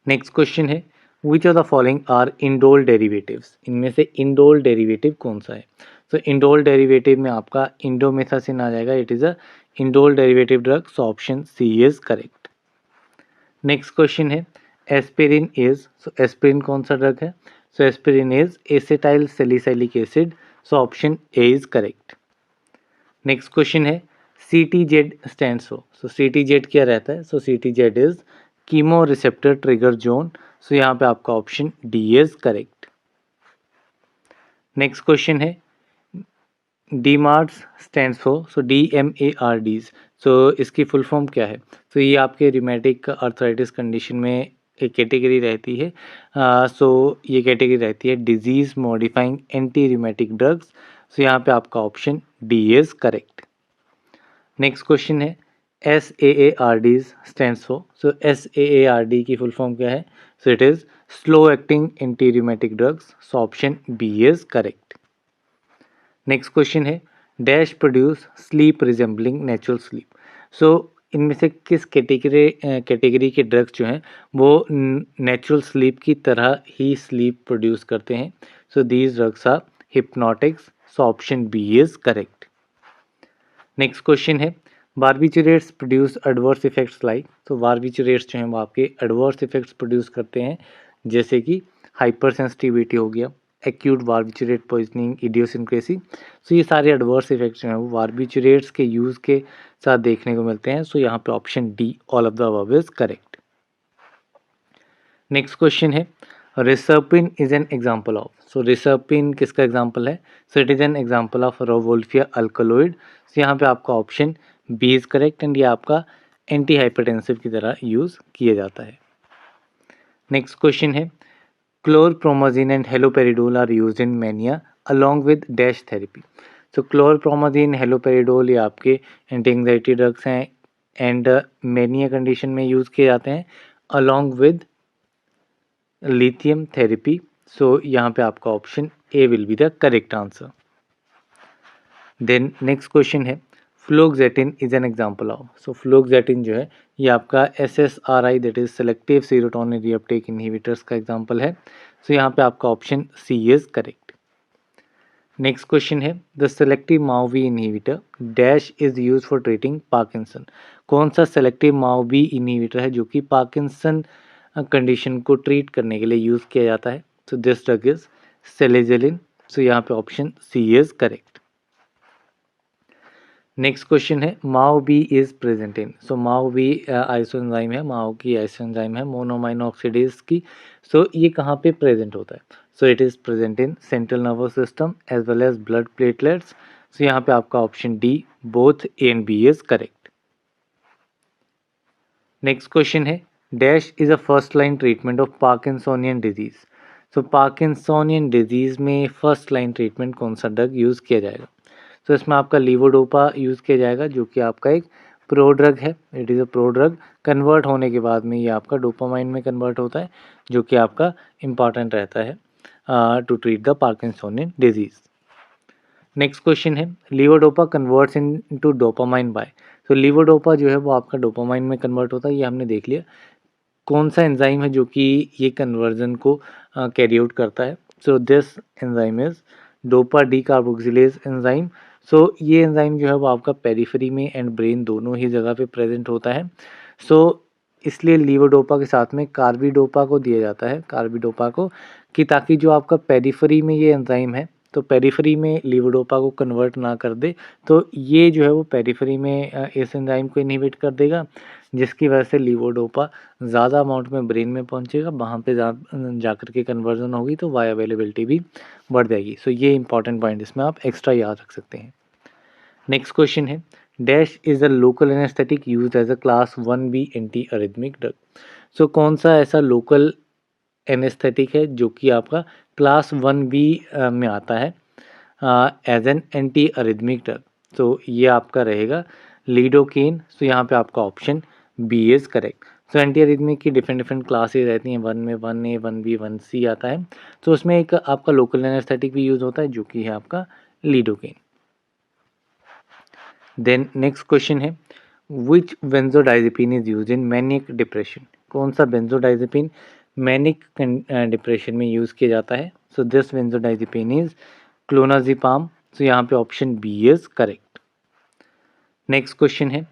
Next question है which of the following are indole derivatives. इनमें से इंडोल डेरिवेटिव कौन सा है? सो इंडोल डेरिवेटिव में आपका इंडोमेथासिन आ जाएगा। It is a indole derivative drug. So option C is correct. Next question है एस्पिरिन इज। सो एस्पिरिन कौन सा ड्रग है? So aspirin is acetyl salicylic acid. So option A is correct. Next question है CTZ stands for. So CTZ क्या रहता है? So CTZ is chemo receptor trigger zone. So यहाँ पे आपका option D is correct. Next question है DMARDs stands for. So DMARDs। सो इसकी full form क्या है? तो ये आपके रिमेटिक अर्थराइटिस कंडीशन में एक कैटेगरी रहती है। सो ये कैटेगरी रहती है disease modifying anti rheumatic drugs. So यहाँ पे आपका option D is correct. Next question है SAARDs stands for. So SAARD की फुल फॉर्म क्या है? So it is slow acting anti rheumatic drugs. So option B is correct. Next question है dash produce sleep resembling natural sleep. So इनमें से किस category के drugs जो हैं वो नेचुरल स्लीप की तरह ही स्लीप प्रोड्यूस करते हैं? So these drugs are hypnotics. So option B is correct. Next question है barbiturates produce adverse effects like. तो बारबिचुरेट्स जो हैं वो आपके एडवर्स इफेक्ट्स प्रोड्यूस करते हैं जैसे कि हाइपर सेंसिटिविटी हो गया, एक्यूट बारबिचुरेट पॉइजनिंग, इडियोसिंक्रेसी। सो ये सारे एडवर्स इफेक्ट्स जो हैं वो बारबिचुरेट्स के यूज़ के साथ देखने को मिलते हैं। सो यहाँ पे option D all of the above is correct. Next question है reserpine is an example of. So reserpine किसका एग्जाम्पल है? So it is an example of rauwolfia alkaloid. So यहाँ पे आपका option B is correct and ये आपका anti hypertensive की तरह यूज़ किया जाता है। नेक्स्ट क्वेश्चन है chlorpromazine and haloperidol are used in mania along with dash therapy. So chlorpromazine haloperidol ये आपके एंटी एंग्जाइटी ड्रग्स हैं एंड मैनिया कंडीशन में यूज़ किए जाते हैं along with lithium therapy. So यहाँ पे आपका option A will be the correct answer. Then next question है fluoxetine is an example of. So fluoxetine जो है ये आपका SSRI that is selective serotonin reuptake inhibitors का एग्जांपल है. सो यहाँ पे आपका option C is correct. Next question है the selective MAO-B inhibitor dash is use for treating Parkinson. कौन सा सेलेक्टिव MAO-B इनहिबिटर है जो कि पार्किंसन कंडीशन को ट्रीट करने के लिए यूज़ किया जाता है. So this drug is selegiline. So यहाँ पे option C is correct. Next question है MAO-B is present in. So MAO-B isoenzyme है, माओ की आइसोएंजाइम है मोनोमाइनो ऑक्सीडेज की. सो ये कहाँ पे प्रेजेंट होता है? So it is present in central nervous system as well as blood platelets. So यहाँ पे आपका option D both A and B is correct. Next question है dash is a first line treatment of Parkinsonian disease. So Parkinsonian disease में first line treatment कौन सा drug use किया जाएगा? तो इसमें आपका लीवोडोपा यूज़ किया जाएगा जो कि आपका एक प्रो ड्रग है. It is a pro drug. Convert होने के बाद में ये आपका डोपामाइन में कन्वर्ट होता है जो कि आपका इम्पॉर्टेंट रहता है to treat the Parkinsonian disease. Next question है levodopa converts into dopamine by. तो लीवोडोपा जो है वो आपका डोपामाइन में कन्वर्ट होता है, ये हमने देख लिया. कौन सा एंजाइम है जो कि ये कन्वर्जन को कैरी आउट करता है? So this enzyme is dopa decarboxylase enzyme. So ये एंजाइम जो है वो आपका पेरिफेरी में एंड ब्रेन दोनों ही जगह पे प्रेजेंट होता है. सो इसलिए लीवोडोपा के साथ में कार्बिडोपा को दिया जाता है, कार्बिडोपा को, कि ताकि जो आपका पेरिफेरी में ये एंजाइम है तो पेरिफेरी में लीवोडोपा को कन्वर्ट ना कर दे. तो ये जो है वो पेरिफेरी में इस एंजाइम को इनहिबिट कर देगा जिसकी वजह से लीवोडोपा ज़्यादा अमाउंट में ब्रेन में पहुंचेगा, वहाँ पे जाकर के कन्वर्जन होगी तो वाई अवेलेबिलिटी भी बढ़ जाएगी. सो ये इंपॉर्टेंट पॉइंट इसमें आप एक्स्ट्रा याद रख सकते हैं. नेक्स्ट क्वेश्चन है dash is a local anaesthetic used as a class 1B anti arrhythmic drug. So कौन सा ऐसा लोकल एनेस्थेटिक है जो कि आपका क्लास 1B में आता है as an anti arrhythmic drug? तो ये आपका रहेगा लीडोकेन. सो यहाँ पे आपका option B is correct. So anti arrhythmic की डिफरेंट क्लासेस रहती हैं, 1 में 1A 1B 1C आता है. तो उसमें एक आपका लोकल एनेस्थेटिक भी यूज होता है जो कि है आपका लीडोकेन. देन नेक्स्ट क्वेश्चन है which benzodiazepine is use in manic depression. कौन सा बेंजोडाइजेपिन मैनिक डिप्रेशन में यूज़ किया जाता है? So this benzodiazepine is clonazepam. So यहाँ पे option B is correct. Next question है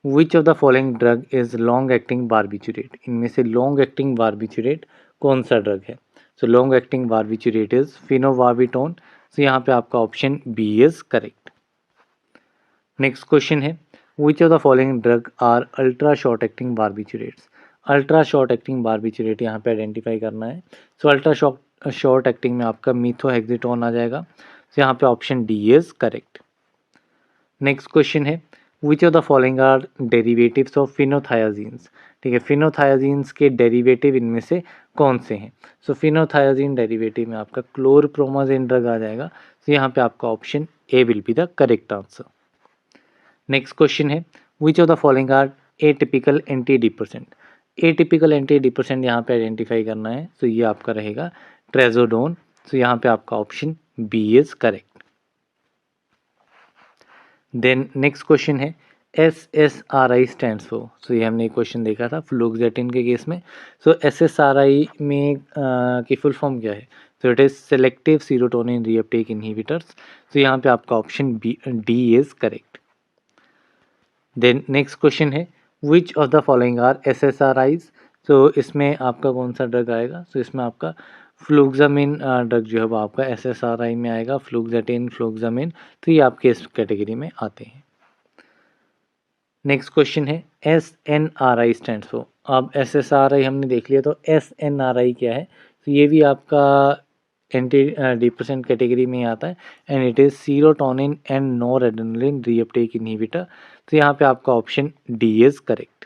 which of the following drug is long acting barbiturate. इनमें से लॉन्ग एक्टिंग बार्बिचुरेट कौन सा ड्रग है? So long acting barbiturate is phenobarbitone. So यहाँ पे आपका option B is correct. Next question है which of the following drug are ultra short acting barbiturates. Ultra short acting barbiturate यहाँ पे identify करना है. सो अल्ट्रा शॉर्ट एक्टिंग में आपका मीथोहेक्सेटोन आ जाएगा. सो यहाँ पे option D is correct. Next question है which of the following are derivatives of phenothiazines. ठीक है, फिनोथायाजीन्स के डेरिवेटिव इनमें से कौन से हैं? सो फिनोथायाजीन डेरिवेटिव में आपका क्लोरप्रोमाजेन ड्रग आ जाएगा. सो यहाँ पे आपका option A will be the correct answer. Next question है which of the following are atypical anti depressant. Atypical anti depressant यहाँ पे आइडेंटिफाई करना है. तो ये आपका रहेगा ट्रेजोडोन. तो यहाँ पे आपका option B is correct. Then next question है SSRI स्टैंड्स फॉर. सो ये हमने एक क्वेश्चन देखा था फ्लोक्सेटिन के केस में. सो SSRI में की फुल फॉर्म क्या है? तो it is selective serotonin reuptake inhibitors. तो यहाँ पे आपका option D is correct. Then next question है which of the following are SSRIs. तो इसमें आपका कौन सा ड्रग आएगा? तो इसमें आपका फ्लूक्सामिन ड्रग जो है वो आपका SSRI में आएगा, फ्लूक्सेटिन, फ्लूक्सामिन. तो ये आपके इस कैटेगरी में आते हैं. नेक्स्ट क्वेश्चन है SNRI स्टैंड्स फॉर. अब SSRI हमने देख लिया, तो SNRI क्या है? तो ये भी आपका एंटी डिप्रेसेंट कैटेगरी में आता है and it is serotonin and noradrenaline reuptake inhibitor. तो यहाँ पे आपका option D is correct.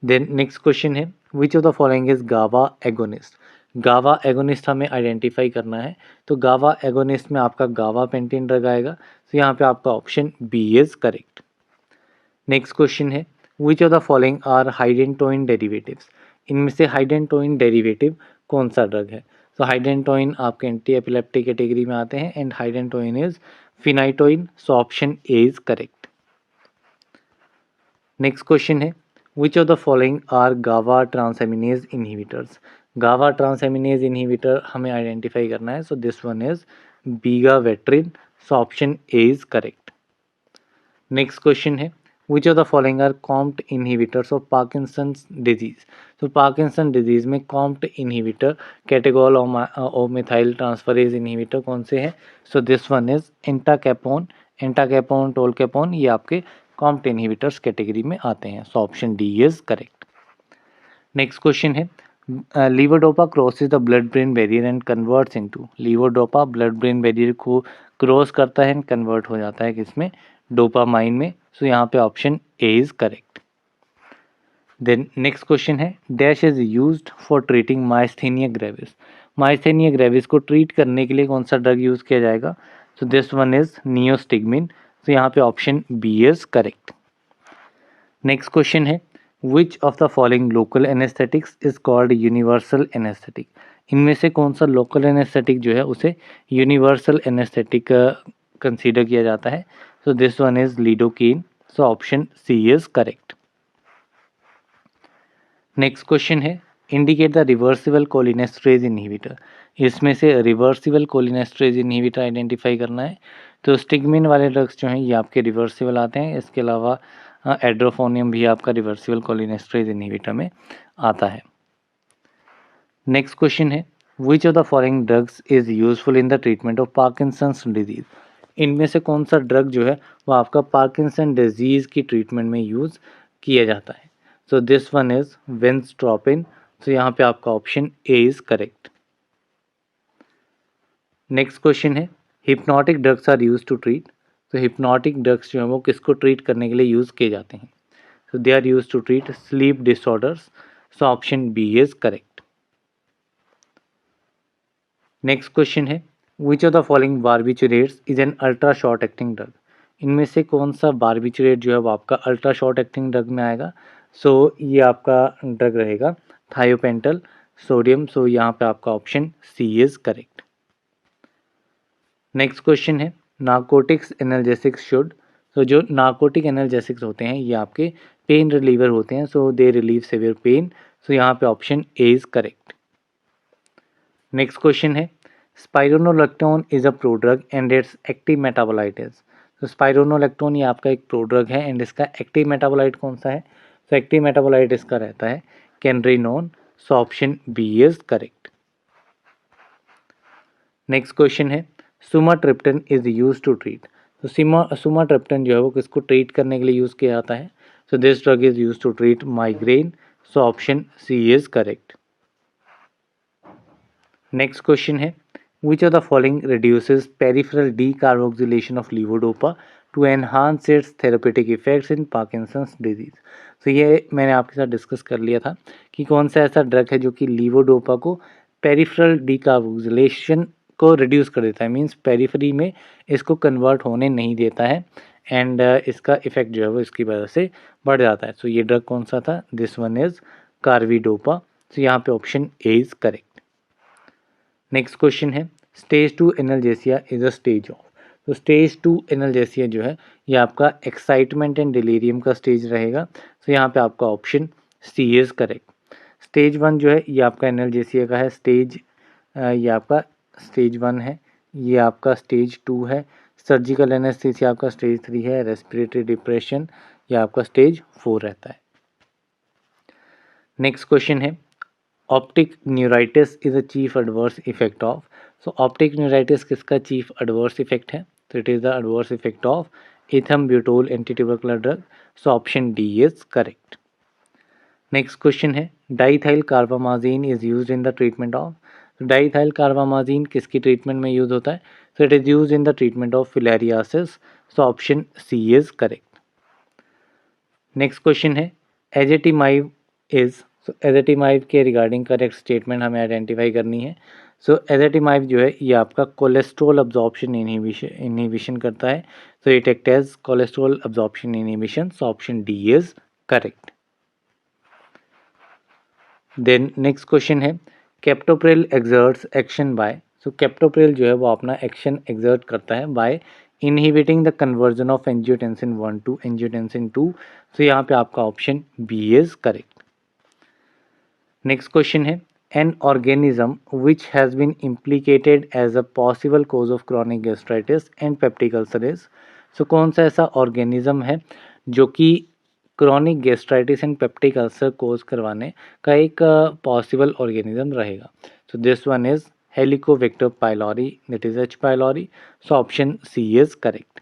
Then next question है which of the following is गावा एगोनिस्ट. गावा एगोनिस्ट हमें आइडेंटिफाई करना है. तो गावा एगोनिस्ट में आपका गावा पेंटिन ड्रग आएगा. तो यहाँ पे आपका option B is correct. Next question है which of the following are hydantoin derivatives. इनमें से हाइडेंटोइन डेरिवेटिव कौन सा ड्रग है? तो हाइडेंटोइन आपके एंटी एपिलेप्टिक कैटेगरी में आते हैं and hydantoin is phenytoin, so option A is correct. Next question है which of the following are गावा ट्रांसएमिनेज इनहिबिटर्स? गावा ट्रांसएमिनेज इनहिबिटर हमें आइडेंटिफाई करना है, so this one is vigabatrin, so option A is correct. Next question है which of the following are COMT inhibitors of Parkinson's disease? तो Parkinson disease में COMT inhibitor catechol O methyl transferase inhibitor कौन से हैं? So this one is entacapone, entacapone, tolcapone, ये आपके COMT inhibitors category में आते हैं, so option D is correct. Next question है levodopa crosses the blood brain barrier and converts into, levodopa blood brain barrier को क्रॉस करता है and convert हो जाता है किसमें? डोपामाइन में, सो यहाँ पे option A is correct. Then next question है dash is used for treating myasthenia gravis? Myasthenia gravis को ट्रीट करने के लिए कौन सा ड्रग यूज किया जाएगा? So this one is neostigmine, तो यहाँ पे option B is correct. Next question है which of the following local anaesthetics is called universal anaesthetic? इनमें से कौन सा लोकल एनेस्थेटिक जो है उसे यूनिवर्सल एनेस्थेटिक कंसीडर किया जाता है? So this one is lidocaine, so option C is correct. Next question है indicate the reversible cholinesterase inhibitor? इसमें से रिवर्सिबल कोलिनेस्ट्रेज इनहिबिटर आइडेंटिफाई करना है, तो स्टिग्मिन वाले ड्रग्स जो हैं ये आपके रिवर्सिबल आते हैं, इसके अलावा एड्रोफोनियम भी आपका रिवर्सिबल कोलिनेस्ट्रेज इनहिबिटर में आता है। नेक्स्ट क्वेश्चन है which of the following drugs is useful in the treatment of Parkinson's disease? इनमें से कौन सा ड्रग जो है वो आपका पार्किंसन डिजीज की ट्रीटमेंट में यूज किया जाता है? So this one is benztropine, तो यहाँ पे आपका option A is correct. Next question है hypnotic drugs are use to treat? तो हिप्नोटिक ड्रग्स जो है वो किसको ट्रीट करने के लिए यूज किए जाते हैं? So they are use to treat sleep disorders, so option B is correct. Next question है which of the following barbiturates is an ultra short acting drug? इनमें से कौन सा बार्बिचुरेट जो है वो आपका अल्ट्रा शॉर्ट एक्टिंग ड्रग में आएगा? सो ये आपका ड्रग रहेगा थायोपेंटल सोडियम, सो यहाँ पे आपका option C is correct. Next question है नार्कोटिक्स एनाल्जेसिक्स शुड? तो जो नार्कोटिक एनाल्जेसिक्स होते हैं ये आपके पेन रिलीवर होते हैं, so they relieve severe pain, so यहाँ पे option A is correct. Next question है spironolactone is a prodrug and its active metabolite is? तो स्पाइरोनोलेक्टोन ये आपका एक प्रोड्रग है एंड इसका एक्टिव मेटाबोलाइट कौन सा है? तो एक्टिव मेटाबोलाइट इसका रहता है canrenone, so option B is correct. Next question है sumatriptan is use to treat? तो सुमाट्रिप्टन जो है वो किसको ट्रीट करने के लिए यूज़ किया जाता है? So this drug is use to treat migraine, so option C is correct. Next question है which of the following reduces peripheral decarboxylation of levodopa to enhance its therapeutic effects in Parkinson's disease? तो ये मैंने आपके साथ discuss कर लिया था कि कौन सा ऐसा ड्रग है जो कि लीवोडोपा को पेरिफेरल डीकार्बोक्सिलेशन को रिड्यूस कर देता है, मींस पेरिफेरी में इसको कन्वर्ट होने नहीं देता है एंड इसका इफेक्ट जो है वो इसकी वजह से बढ़ जाता है। सो ये ड्रग कौन सा था? This one is carbidopa, so यहाँ पे option A is correct. Next question है stage 2 analgesia is a stage of? तो स्टेज 2 एनाल्जेसिया जो है ये आपका एक्साइटमेंट एंड डिलीरियम का स्टेज रहेगा, तो यहाँ पे आपका option C is correct. Stage 1 जो है ये आपका एनाल्जेसिया का है, ये आपका स्टेज 1 है, ये आपका स्टेज 2 है, सर्जिकल एनेस्थीसिया आपका स्टेज 3 है, रेस्पिरेटरी डिप्रेशन ये आपका स्टेज 4 रहता है। नेक्स्ट क्वेश्चन है optic neuritis is a chief adverse effect of? So optic neuritis किसका चीफ एडवर्स इफेक्ट है? तो it is the adverse effect of ethambutol antitubercular drug, so option D is correct. Next question है diethyl carbamazine is used in the treatment of? तो diethyl carbamazine किसकी treatment में use होता है? So it is use in the treatment of filariasis, so option C is correct. Next question है एजेटिमाइब is? सो एजेटिमाइब के regarding correct statement हमें identify करनी है। सो एजेटिमाइब जो है ये आपका कोलेस्ट्रॉल अब्जॉर्प्शन इनहिबिशन करता है, so it act as cholesterol absorption inhibition, so option D is correct. Then next question है captopril exerts action by, so captopril जो है वो अपना एक्शन एक्सर्ट करता है by inhibiting the conversion of angiotensin 1 to angiotensin 2, so यहाँ पे आपका option B is correct. Next question है an organism which has been implicated as a possible cause of chronic gastritis and peptic ulcer is, so कौन सा ऐसा organism है जो कि chronic gastritis and peptic ulcer cause करवाने का एक पॉसिबल ऑर्गेनिज्म रहेगा। So this one is Helicobacter pylori, that is H pylori, so option C is correct.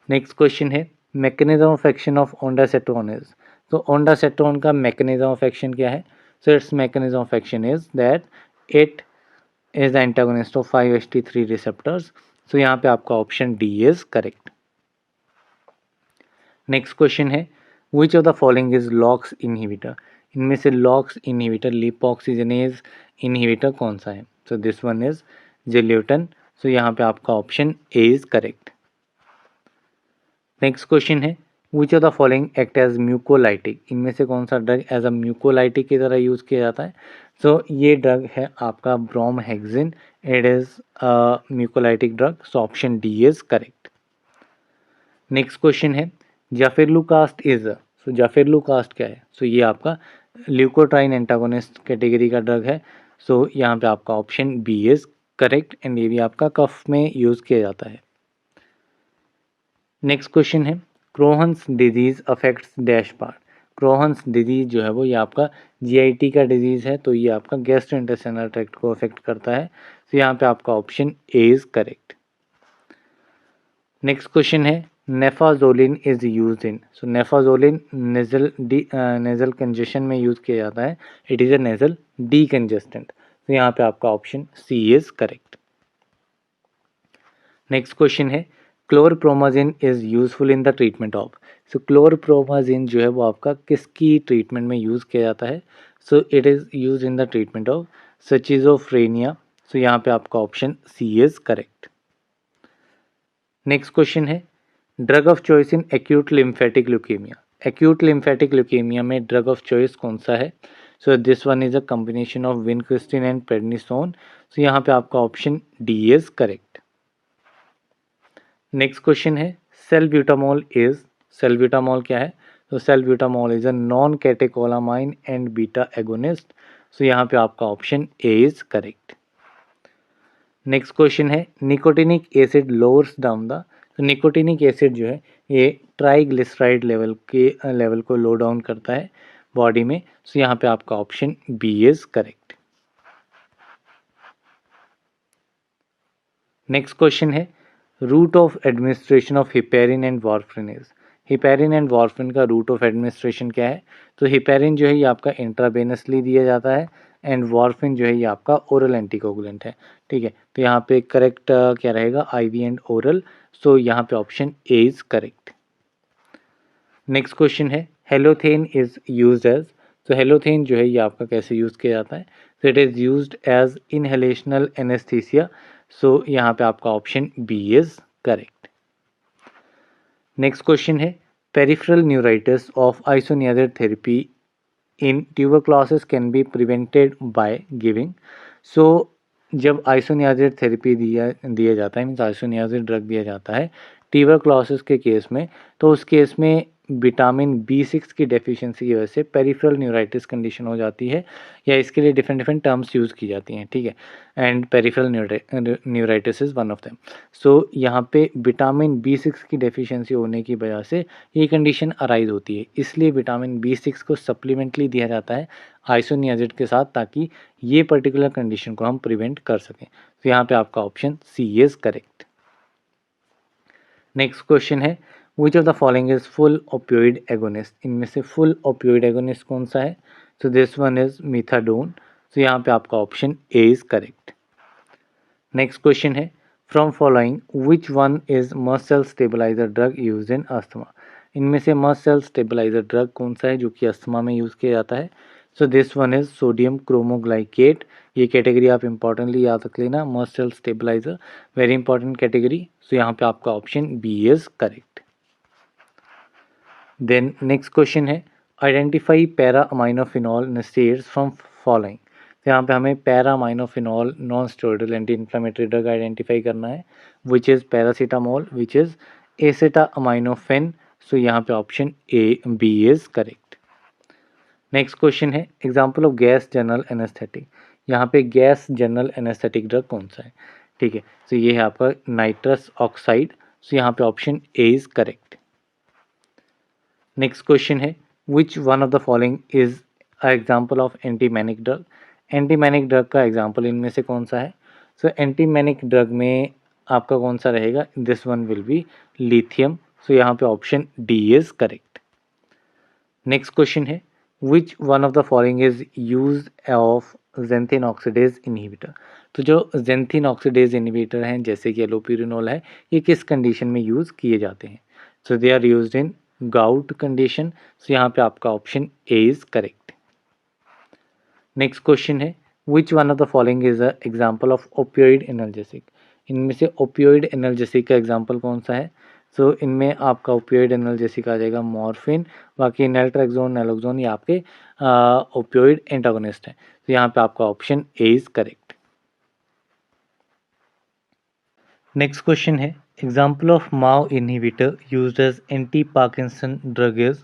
Next question है mechanism of action of ondansetron is, तो ondansetron का mechanism of action क्या है? So its mechanism of action is that it is the antagonist of 5-HT3 receptors, so यहाँ पे आपका option D is correct. Next question है which of the following is LOX inhibitor, इनमें से LOX inhibitor lipoxygenase inhibitor कौन सा है? So this one is zileuton, so यहाँ पे आपका option A is correct. Next question है which of the following act as mucolytic, इनमें से कौन सा ड्रग एज अ म्यूकोलाइटिक की तरह यूज किया जाता है? सो ये ड्रग है आपका bromhexine, it is mucolytic drug, so option D is correct. Next question है जाफिरलुकास्ट इज, सो जाफिरलुकास्ट क्या है? सो ये आपका ल्यूकोट्राइन एंटागोनिस्ट कैटेगरी का ड्रग है, सो यहाँ पे आपका option B is correct and ये भी आपका कफ में यूज किया जाता है। नेक्स्ट क्वेश्चन है Crohn's disease affects dash part, Crohn's disease जो है वो ये आपका जीआईटी का डिजीज है, तो ये आपका गैस्ट्रोइंटेस्टाइनल ट्रैक्ट को अफेक्ट करता है, तो यहाँ पे आपका option A is correct. Next question है naphazoline is use in, so naphazoline nasal congestion में यूज किया जाता है, it is a nasal decongestant, तो यहाँ पे आपका option C is correct. Next question है chlorpromazine is useful in the treatment of, so chlorpromazine जो है वो आपका किसकी ट्रीटमेंट में यूज किया जाता है? So it is use in the treatment of schizophrenia, so यहाँ पे आपका option C is correct. Next question है drug of choice in acute lymphatic leukaemia, acute lymphatic leukaemia में ड्रग ऑफ चॉइस कौन सा है? So this one is a combination of vincristine and prednisone, so यहाँ पे आपका option D is correct. Next question है salbutamol is, salbutamol क्या है? तो salbutamol is a non catecholamine and beta agonist, so यहाँ पे आपका option A is correct. Next question है nicotinic acid lowers down the, तो निकोटिनिक एसिड जो है ये ट्राइग्लिसराइड लेवल को लो डाउन करता है बॉडी में, सो यहाँ पे आपका option B is correct. Next question है route of administration of heparin and warfarin is, heparin and warfarin का रूट ऑफ एडमिनिस्ट्रेशन क्या है? तो हिपेरिन जो है ये आपका इंट्रावेनसली दिया जाता है एंड वार्फरिन जो है ये आपका ओरल एंटीकोगुलेंट है, ठीक है, तो यहाँ पे करेक्ट क्या रहेगा आईवी एंड ओरल, सो यहाँ पे option A is correct. Next question है हेलोथेन इज यूज्ड एज, तो हेलोथेन जो है ये आपका कैसे यूज किया जाता है? तो it is used as inhalational anaesthesia, so यहाँ पे आपका option B is correct. Next question है peripheral neuritis of isoniazid therapy in tuberculosis can be prevented by giving, so जब आइसोनियाजिड थेरेपी दिया जाता है, मीन्स आइसोनियाजिड ड्रग दिया जाता है ट्यूबरक्लोसिस के केस में, तो उस केस में विटामिन B6 की डेफिशिएंसी की वजह से पेरिफेरल न्यूराइटिस कंडीशन हो जाती है, या इसके लिए डिफरेंट डिफरेंट टर्म्स यूज़ की जाती हैं, ठीक है, and peripheral neuritis is one of them. So यहाँ पे विटामिन B6 की डेफिशिएंसी होने की वजह से ये कंडीशन अराइज होती है, इसलिए विटामिन B6 को सप्लीमेंटली दिया जाता है आइसोनियाजिड के साथ, ताकि ये पर्टिकुलर कंडीशन को हम प्रिवेंट कर सकें, तो यहाँ पे आपका option C is correct. Next question है which of the following is full opioid agonist, इनमें से फुल ओपियोइड एगोनिस्ट कौन सा है? So this one is methadone, so यहाँ पे आपका option A is correct. Next question है from following which one is mast cell stabilizer drug use in asthma, इनमें से मस्ट सेल स्टेबलाइजर ड्रग कौन सा है जो कि अस्थमा में यूज किया जाता है? So this one is sodium cromoglycate, ये कैटेगरी आप इंपॉर्टेंटली याद रख लेना, mast cell stabilizer very important category, so यहाँ पे आपका option B is correct. Then next question है identify para aminophenol NSAIDs from following. तो यहाँ पे हमें para aminophenol non steroidal anti inflammatory drug identify करना है, which is paracetamol, which is acetaminophen. So यहाँ पे option A B is correct. Next question है example of gas general anaesthetic. यहाँ पे गैस जनरल एनेस्थेटिक ड्रग कौन सा है? ठीक है, तो ये है आपका नाइट्रस ऑक्साइड। सो यहाँ पे option A is correct. Next question है which one of the following is a example of antimanic drug. Antimanic drug का एग्जाम्पल इनमें से कौन सा है? सो एंटीमैनिक ड्रग में आपका कौन सा रहेगा? This one will be lithium. So यहाँ पे option D is correct. Next question है which one of the following is use of xanthine oxidase inhibitor. तो जो जेंथिन ऑक्सीडेज इनहिबिटर हैं जैसे कि एलोपिरिनोल है, ये किस कंडीशन में यूज़ किए जाते हैं? So they are used in gout condition. So यहाँ पे आपका option A is correct. Next question है which one of the following is a example of opioid analgesic. इनमें से ओपियोइड एनाल्जेसिक का एग्जाम्पल कौन सा है? सो इनमें आपका ओपियोइड एनाल्जेसिक आ जाएगा मॉर्फिन, बाकी नैल्ट्रेक्सोन नैलोक्सोन ये आपके ओपियोइड एंटागोनिस्ट हैं। तो यहाँ पे आपका option A is correct. Next question है example of MAO inhibitor used as anti Parkinson drug is.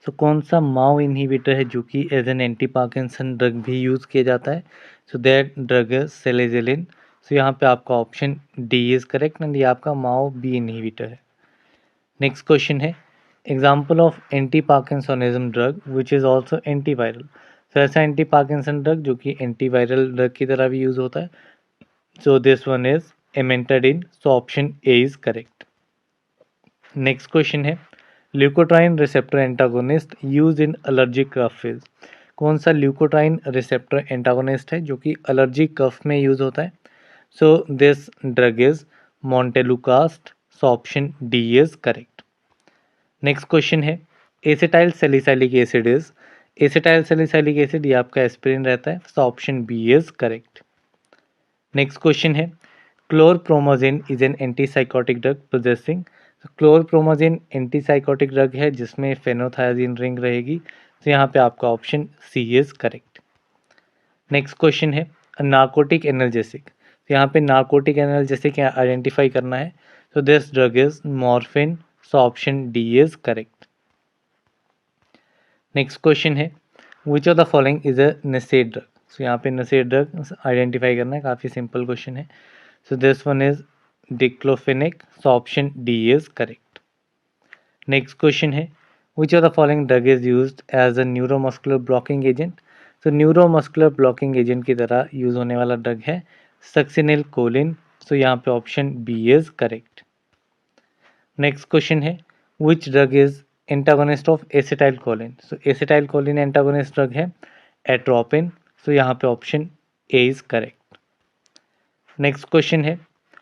So कौन सा माओ इनहिबिटर है जो कि as an anti Parkinson drug भी यूज़ किया जाता है? So that drug is selegiline. So यहाँ पे आपका option D is correct and ये आपका माओ बी इनहिबिटर है। नेक्स्ट क्वेश्चन है example of anti parkinsonism drug which is also antiviral. सो ऐसा एंटी पार्किंसन ड्रग जो कि एंटीवायरल ड्रग की तरह भी यूज़ होता है। So this one is amantadine. So option A is correct. Next question है leukotriene receptor antagonist use in allergic cough phase. कौन सा ल्यूकोट्राइन रिसेप्टर एंटागोनिस्ट है जो कि एलर्जिक कफ में यूज होता है? So this drug is montelukast. So option D is correct. Next question है acetyl salicylic acid is. Acetyl salicylic acid ये आपका एस्पिरिन रहता है। So option B is correct. Next question है chlorpromazine is an antipsychotic drug possessing. Chlorpromazine antipsychotic drug है जिसमें phenothiazine ring रहेगी। तो यहाँ पे आपका option C is correct. Next question है नार्कोटिक एनाल्जेसिक। तो यहाँ पे नार्कोटिक एनाल्जेसिक आइडेंटिफाई करना है। तो this drug is morphine. So option D is correct. Next question है which of the following is a NSAID drug. So यहाँ पे नसेड ड्रग आइडेंटिफाई करना है, काफ़ी सिंपल क्वेश्चन है। So this one is diclofenac. So option D is correct. Next question है which of the following drug is used as a neuromuscular blocking agent. तो neuromuscular blocking agent की तरह use होने वाला ड्रग है succinyl Colin. So यहाँ पे option B is correct. Next question है which drug is antagonist of acetylcholine. So acetylcholine antagonist drug है एट्रोपिन। सो यहाँ पे option A is correct. Next question है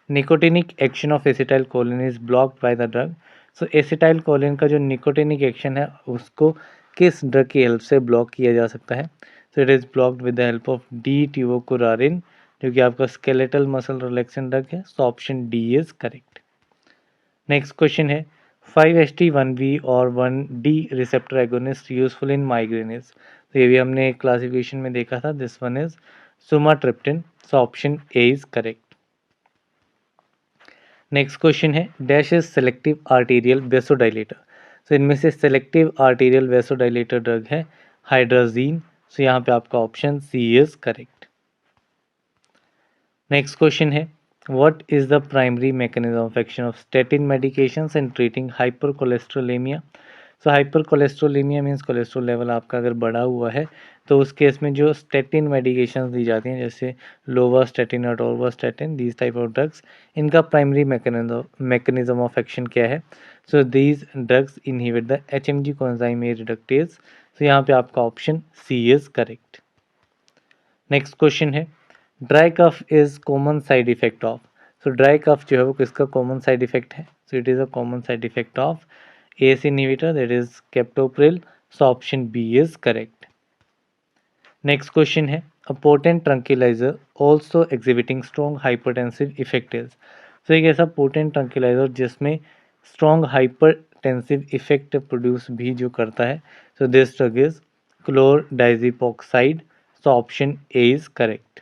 nicotinic action of acetylcholine is blocked by the drug. So acetylcholine का जो nicotinic action है उसको किस drug की हेल्प से ब्लॉक किया जा सकता है? So it is blocked with the help of D tubocurarine जो कि आपका स्केलेटल मसल रिलैक्सेंट ड्रग है। So option D is correct. Next question है 5-HT1B और 1D receptor agonist useful in migraines. तो ये भी हमने क्लासिफिकेशन में देखा था। This one is sumatriptan. So option A is correct. Next question है dash is selective arterial vasodilator. So इनमें से सेलेक्टिव आर्टीरियल वेसोडाइलेटर ड्रग है हाइड्राजीन। सो यहाँ पे आपका option C is correct. Next question है what is the primary mechanism of action of statin medications in treating hypercholesterolemia। So hypercholesterolaemia means cholesterol level आपका अगर बढ़ा हुआ है तो उस केस में जो स्टेटिन मेडिकेशंस दी जाती हैं जैसे लोवास्टेटिन और atorvastatin these type of drugs, इनका प्राइमरी मैकेनिज्म ऑफ एक्शन क्या है? So these drugs inhibit the HMG coenzyme A reductase. So यहाँ पे आपका option C is correct. Next question है dry cough is common side effect of. So dry cough जो है वो किसका कॉमन साइड इफेक्ट है? So it is a common side effect of ACE inhibitor, that is captopril. So option B is correct. Next question है a potent tranquilizer also exhibiting strong hypertensive effect is। so एक ऐसा potent tranquilizer जिसमें strong hyper tensive effect produce भी जो करता है, so this drug is chlordiazepoxide. So option A is correct.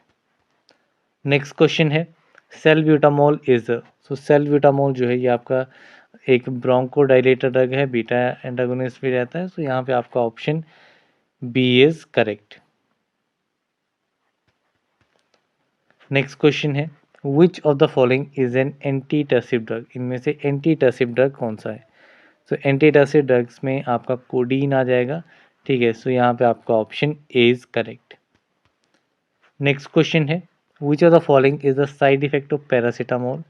Next question है salbutamol is, सो सेल्ब्यूटामोल जो है ये आपका एक ब्रोंकोडायलेटर ड्रग है, बीटा एंटागोनिस्ट भी रहता है, सो यहाँ पे आपका option B is correct. Next question है which of the following is an antitussive drug, इनमें से एंटीटर्सिव ड्रग कौन सा है। सो एंटीटर्सिव ड्रग्स में आपका कोडीन आ जाएगा, ठीक है, सो यहाँ पे आपका option A is correct. Next question है which of the following is the side effect of paracetamol,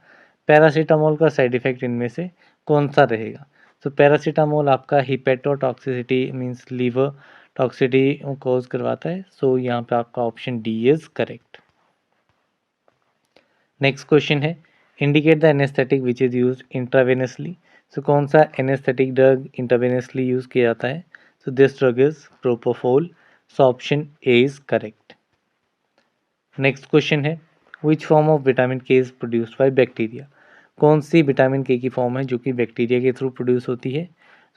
paracetamol का साइड इफेक्ट इनमें से कौन सा रहेगा। सो पैरासीटामोल आपका hepatotoxicity means liver toxicity cause करवाता है, सो यहाँ पे आपका option D is correct. Next question है indicate the anaesthetic which is use intravenously, so कौन सा एनेस्थेटिक ड्रग इंट्रावेनसली यूज किया जाता है, so this drug is propofol. So option A is correct. Next question है विच फॉर्म ऑफ विटामिन के is produced by bacteria, कौन C vitamin के की फॉर्म है जो कि बैक्टीरिया के थ्रू प्रोड्यूस होती है,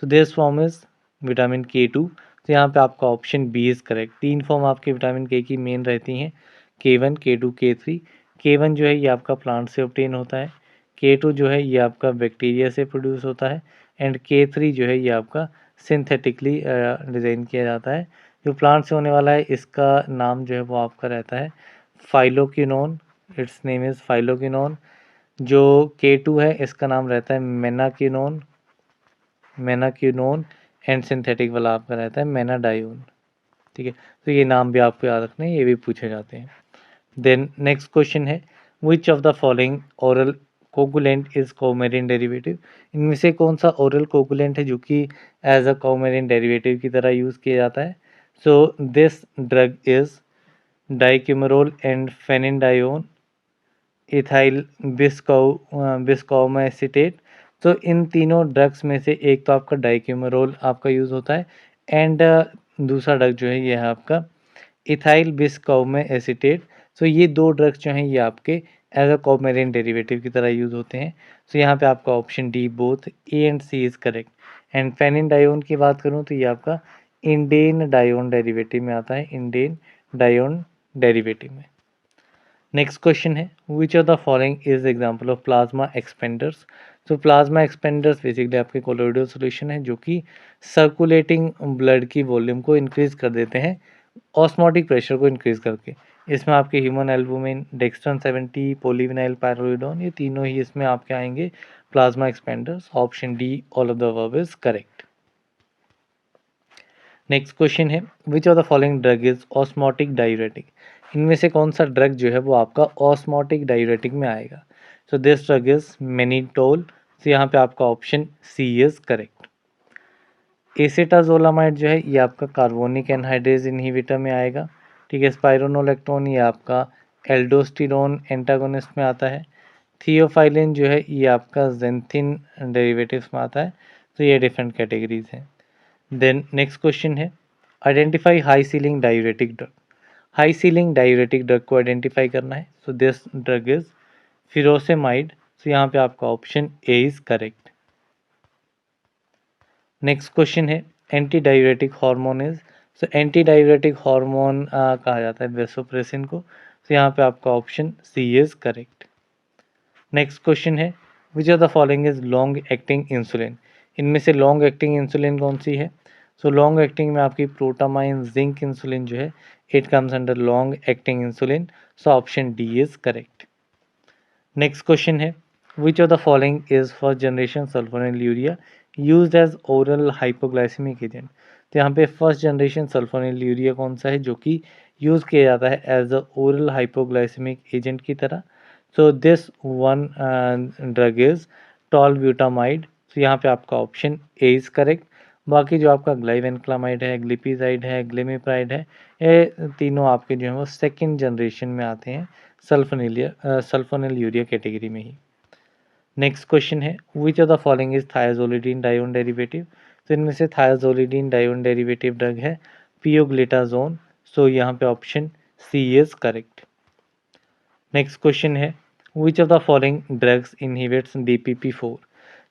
so this form is vitamin K2। तो यहाँ पे आपका ऑप्शन बी इज करेक्ट। तीन फॉर्म आपके विटामिन के की मेन रहती हैं, K1 K2 K3। K1 जो है ये आपका प्लांट से ऑब्टेन होता है, K2 जो है ये आपका बैक्टीरिया से प्रोड्यूस होता है, एंड K3 जो है ये आपका सिंथेटिकली डिज़ाइन किया जाता है। जो प्लांट से होने वाला है इसका नाम जो है वो आपका रहता है phylloquinone, it's name is phylloquinone. जो K2 है इसका नाम रहता है मेनाक्विनोन, मेनाक्विनोन, एंड सिंथेटिक वाला आपका रहता है मेनाडायोन, ठीक है। तो ये नाम भी आपको याद रखने हैं, ये भी पूछे जाते हैं। देन नेक्स्ट क्वेश्चन है which of the following oral coagulant is coumarin derivative, इनमें से कौन सा ओरल कोगुलेंट है जो कि एज अ कोमेरिन डेरिवेटिव की तरह यूज़ किया जाता है। So this drug is dicoumarol and phenindione ethyl biscoumacetate. तो इन तीनों ड्रग्स में से एक तो आपका डाइक्यूमरोल आपका यूज़ होता है, एंड दूसरा ड्रग जो है ये है आपका इथाइल बिस्कॉम एसीटेट। सो ये दो ड्रग्स जो हैं ये आपके एज अ कोमेरिन डेरिवेटिव की तरह यूज़ होते हैं। सो यहाँ पे आपका option D both A and C is correct. And phenindione की बात करूँ तो ये आपका इंडेन डायोन डेरिवेटिव में आता है, इंडेन डायोन डेरिवेटिव में। नेक्स्ट क्वेश्चन है which of the following is example of plasma एक्सपेंडर्स। तो प्लाज्मा एक्सपेंडर्स बेसिकली आपके कोलोइडल सॉल्यूशन है जो कि सर्कुलेटिंग ब्लड की वॉल्यूम को इंक्रीज कर देते हैं ऑस्मोटिक प्रेशर को इंक्रीज करके। इसमें आपके human albumin, dextran 70, polyvinyl pyrrolidone, ये तीनों ही इसमें आपके आएंगे plasma expanders. Option D all of the above is correct. Next question है which of the following drug is osmotic diuretic, इनमें से कौन सा ड्रग जो है वो आपका ऑस्मोटिक डायूरेटिक में आएगा। So this drug is mannitol. तो यहाँ पे आपका option C is correct. Acetazolamide जो है ये आपका कार्बोनिक एनहाइड्रेज इनहिबिटर में आएगा, ठीक है। स्पाइरोनोलेक्टोन ये आपका एल्डोस्टिरोन एंटागोनिस्ट में आता है। थियोफाइलिन जो है ये आपका जेंथिन डेरिवेटिव्स में आता है। तो ये डिफरेंट कैटेगरीज हैं। देन नेक्स्ट क्वेश्चन है identify high ceiling diuretic drug, high ceiling diuretic drug को आइडेंटिफाई करना है। So this drug is furosemide. So यहाँ पे आपका option A is correct. Next question है antidiuretic hormone is, so antidiuretic hormone कहा जाता है वेसोप्रेसिन को। सो यहाँ पे आपका option C is correct. Next question है which of the following is long acting insulin, इनमें से लॉन्ग एक्टिंग इंसुलिन कौन सी है। सो लॉन्ग एक्टिंग में आपकी प्रोटामाइन जिंक इंसुलिन जो है it comes under long acting insulin. So option D is correct. Next question है which of the following is first generation sulfonylurea used as oral hypoglycaemic agent. तो यहाँ पे first generation sulphonyl urea कौन सा है जो कि use किया जाता है as a oral hypoglycaemic agent की तरह। So this one drug is tolbutamide. तो यहाँ पे आपका ऑप्शन ए इज करेक्ट। बाकी जो आपका ग्लाइवेनक्लामाइड है, ग्लिपिजाइड है, ग्लिमिप्राइड है, ये तीनों आपके जो है वो सेकेंड जनरेशन में आते हैं सल्फोनिल यूरिया कैटेगरी में ही। नेक्स्ट क्वेश्चन है which of the following is thiazolidinedione derivative. तो इनमें से थायाजोलिडीन डायोन डेरिवेटिव ड्रग है पियोग्लिटाजोन। सो यहाँ पे option C is correct. Next question है which of the following drugs inhibits DPP4।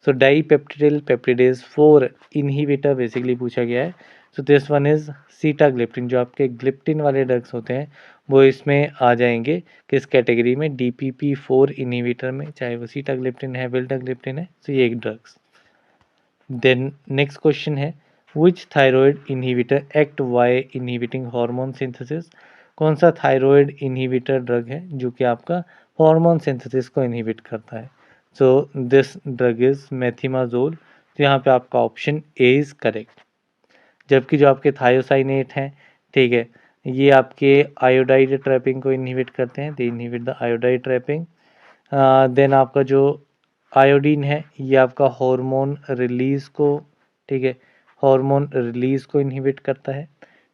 So dipeptidyl peptidase 4 inhibitor basically पूछा गया है। So this one is sitagliptin, जो आपके ग्लिप्टिन वाले ड्रग्स होते हैं वो इसमें आ जाएंगे किस कैटेगरी में, DPP4 इनहिबिटर में, चाहे वो सीटाग्लिप्टिन है, विल्टाग्लिप्टिन है, तो ये एक ड्रग्स। देन नेक्स्ट क्वेश्चन है which thyroid inhibitor act by inhibiting hormone synthesis. कौन सा थायराइड इनहिबिटर ड्रग है जो कि आपका हार्मोन सिंथेसिस को इनहिबिट करता है। So this drug is methimazole. तो यहाँ पे आपका ऑप्शन ए इज करेक्ट। जबकि जो आपके थायोसाइनेट हैं, ठीक है, ये आपके आयोडाइड ट्रैपिंग को इनहिबिट करते हैं, they inhibit the iodide trapping. Then आपका जो आयोडीन है ये आपका हार्मोन रिलीज़ को, ठीक है, हार्मोन रिलीज़ को इनहिबिट करता है,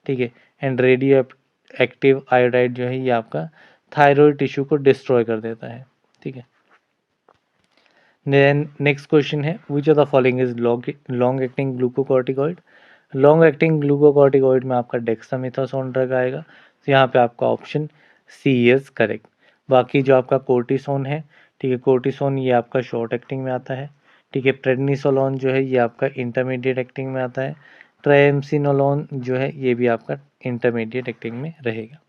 ठीक है। एंड रेडियो एक्टिव आयोडाइड जो है ये आपका थायराइड टिश्यू को डिस्ट्रॉय कर देता है, ठीक है। देन नेक्स्ट क्वेश्चन है which of the following is long acting glucocorticoid. Long acting glucocorticoid में आपका डेक्सामेथासोन ड्रग आएगा, तो यहाँ पे आपका ऑप्शन सी इज करेक्ट। बाकी जो आपका कोर्टिसोन है, ठीक है, कोर्टिसोन ये आपका शॉर्ट एक्टिंग में आता है, ठीक है। प्रेडनिसोलोन जो है ये आपका इंटरमीडिएट एक्टिंग में आता है। ट्राइएमसिनोलोन जो है ये भी आपका इंटरमीडिएट एक्टिंग में रहेगा।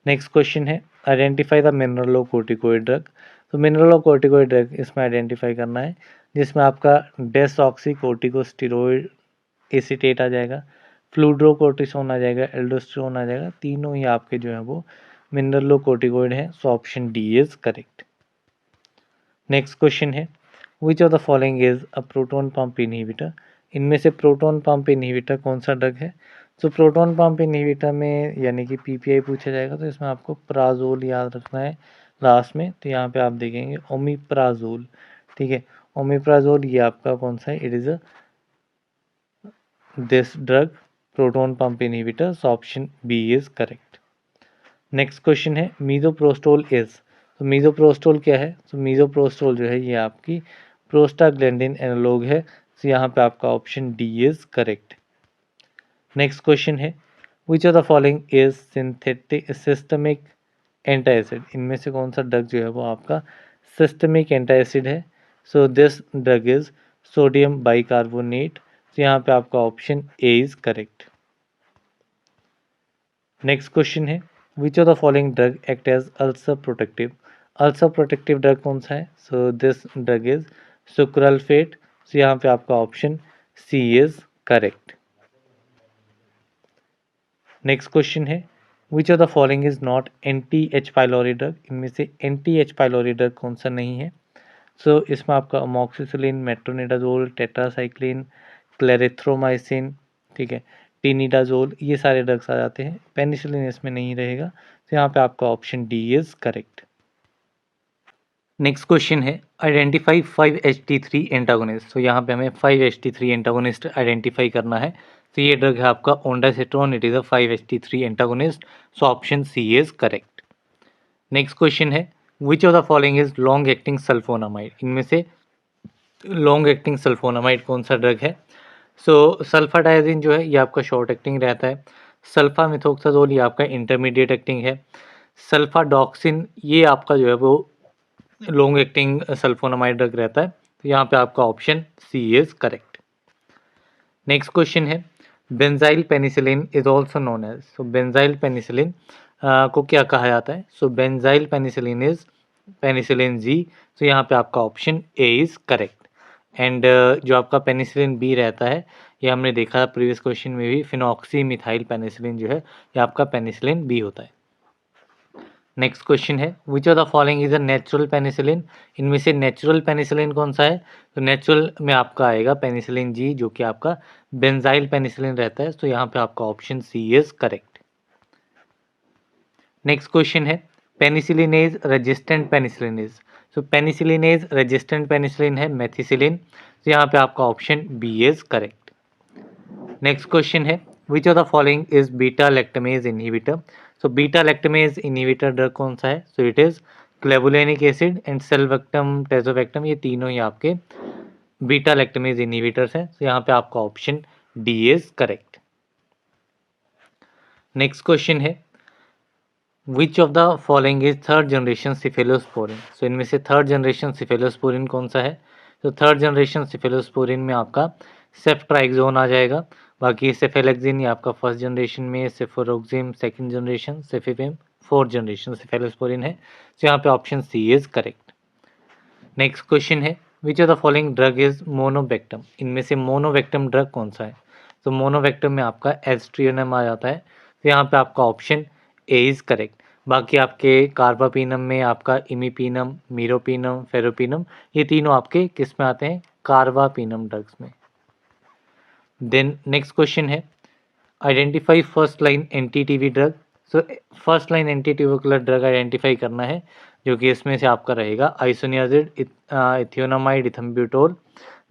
नेक्स्ट क्वेश्चन है आइडेंटिफाई द मिनरलोकोर्टिकोइड ड्रग। तो मिनरलोकोर्टिकोइड ड्रग इसमें आइडेंटिफाई करना है जिसमें आपका डेसऑक्सीकोर्टिकोस्टेरॉइड एसीटेट आ जाएगा, फ्लूड्रोकोर्टिसोन आ जाएगा, एल्डोस्टेरोन आ जाएगा। तीनों ही आपके जो है वो मिनरलोकोर्टिकोइड हैं। So option D is correct. Next question है which of the following is a proton pump inhibitor. इनमें से प्रोटोन पंप इनहिबिटर कौन सा ड्रग है। तो प्रोटोन पंप इनहिबिटर में यानी कि पीपीआई पूछा जाएगा, तो इसमें आपको प्राजोल याद रखना है लास्ट में। तो यहाँ पे आप देखेंगे ओमिप्राजोल, ठीक है। ओमिप्राजोल ये आपका कौन सा है, it is this drug proton pump inhibitor. So option B is correct. Next question है मीजोप्रोस्टोल इज। तो मीजोप्रोस्टोल क्या है। तो मीजोप्रोस्टोल जो है ये आपकी प्रोस्टाग्लैंडिन एनालॉग है। तो यहाँ पे आपका option D is correct. Next question है which of the following is synthetic systemic antacid. इनमें से कौन सा ड्रग जो है वो आपका सिस्टमिक एंटासिड है। So this drug is sodium bicarbonate. तो यहाँ पे आपका option A is correct. Next question है which of the following drug act as ulcer protective. Ulcer protective drug कौन सा है। So this drug is sucralfate. So यहाँ पे आपका option C is correct. Next question है which of the following is not anti H pylori drug. इनमें से anti H pylori drug कौन सा नहीं है। सो इसमें आपका अमोक्सिसिलिन, मेट्रोनिडाजोल, टेट्रासाइक्लिन, क्लेरिथ्रोमाइसिन, ठीक है, टिनिडाजोल, ये सारे ड्रग्स आ जाते हैं। पेनिसिलिन इसमें नहीं रहेगा। तो यहाँ पे आपका option D is correct. Next question है आइडेंटिफाई 5-HT3 एंटागोनिस्ट। तो यहाँ पे हमें 5-HT3 एंटागोनिस्ट आइडेंटिफाई करना है। तो ये ड्रग है आपका ondansetron, it is a 5-HT3 antagonist. So option C is correct. Next question है which of the following is long acting sulfonamide. इनमें से लॉन्ग एक्टिंग सल्फोनामाइड कौन सा ड्रग है। सो सल्फाडाइजिन जो है ये आपका शॉर्ट एक्टिंग रहता है। सल्फामिथोक्साजोल ये आपका इंटरमीडिएट एक्टिंग है। सल्फाडॉक्सिन ये आपका जो है वो लॉन्ग एक्टिंग सल्फोनामाइड ड्रग रहता है। तो यहाँ पे आपका option C is correct. Next question है benzyl penicillin is also known as. So benzyl penicillin को क्या कहा जाता है। सो benzyl penicillin is penicillin G. तो यहाँ पे आपका option A is correct. And जो आपका पेनिसिलिन बी रहता है ये हमने देखा प्रीवियस क्वेश्चन में भी, फिनॉक्सी मिथाइल पेनिसिलिन जो है ये आपका पेनिसिलिन बी होता है। नेक्स्ट क्वेश्चन है which of the following is a natural penicillin. इनमें से नेचुरल पेनिसिलिन कौन सा है। तो नेचुरल में आपका आएगा पेनिसिलिन जी जो कि आपका बेंजाइल पेनिसिलिन रहता है। तो यहाँ पे आपका option C is correct. Next question है penicillinase resistant penicillinase. So penicillinase resistant penicillin है मेथिसिलिन। तो यहाँ पे आपका option B is correct. Next question है which of the following is beta lactamase inhibitor. So beta lactamase inhibitor drug कौन सा है। So it is clavulanic acid and sulbactam tazobactam, ये तीनों ही आपके बीटा लैक्टमेज इनहिबिटर्स हैं। तो यहाँ पे आपका option D is correct. Next question है which of the following is third generation cephalosporin. So इनमें से थर्ड जनरेशन सिफेलोस्पोरिन कौन सा है। तो थर्ड जनरेशन सेफेलोस्पोरिन में आपका सेफ्ट्राइक्सोन आ जाएगा। बाकी सेफेलेक्सिन ये आपका फर्स्ट जनरेशन में, cefuroxime second generation, cefepime fourth generation cephalosporin है। तो यहाँ पे option C is correct. Next question है which of the following drug is monobactam, इनमें से मोनोवेक्टम ड्रग कौन सा है? तो मोनोवेक्टम में आपका एस्ट्रियोनम आ जाता है। तो यहाँ पे आपका ऑप्शन ए इज करेक्ट। बाकी आपके कार्बापीनम में आपका इमीपीनम, मीरोपीनम, फेरोपीनम ये तीनों आपके किस में आते हैं? कार्बापीनम ड्रग्स में। देन नेक्स्ट क्वेश्चन है identify first line anti TV drug. So first line anti tubercular drug identify करना है, जो कि इसमें से आपका रहेगा आइसोनियाजिड, इथियोनामाइड, इथम्ब्यूटोल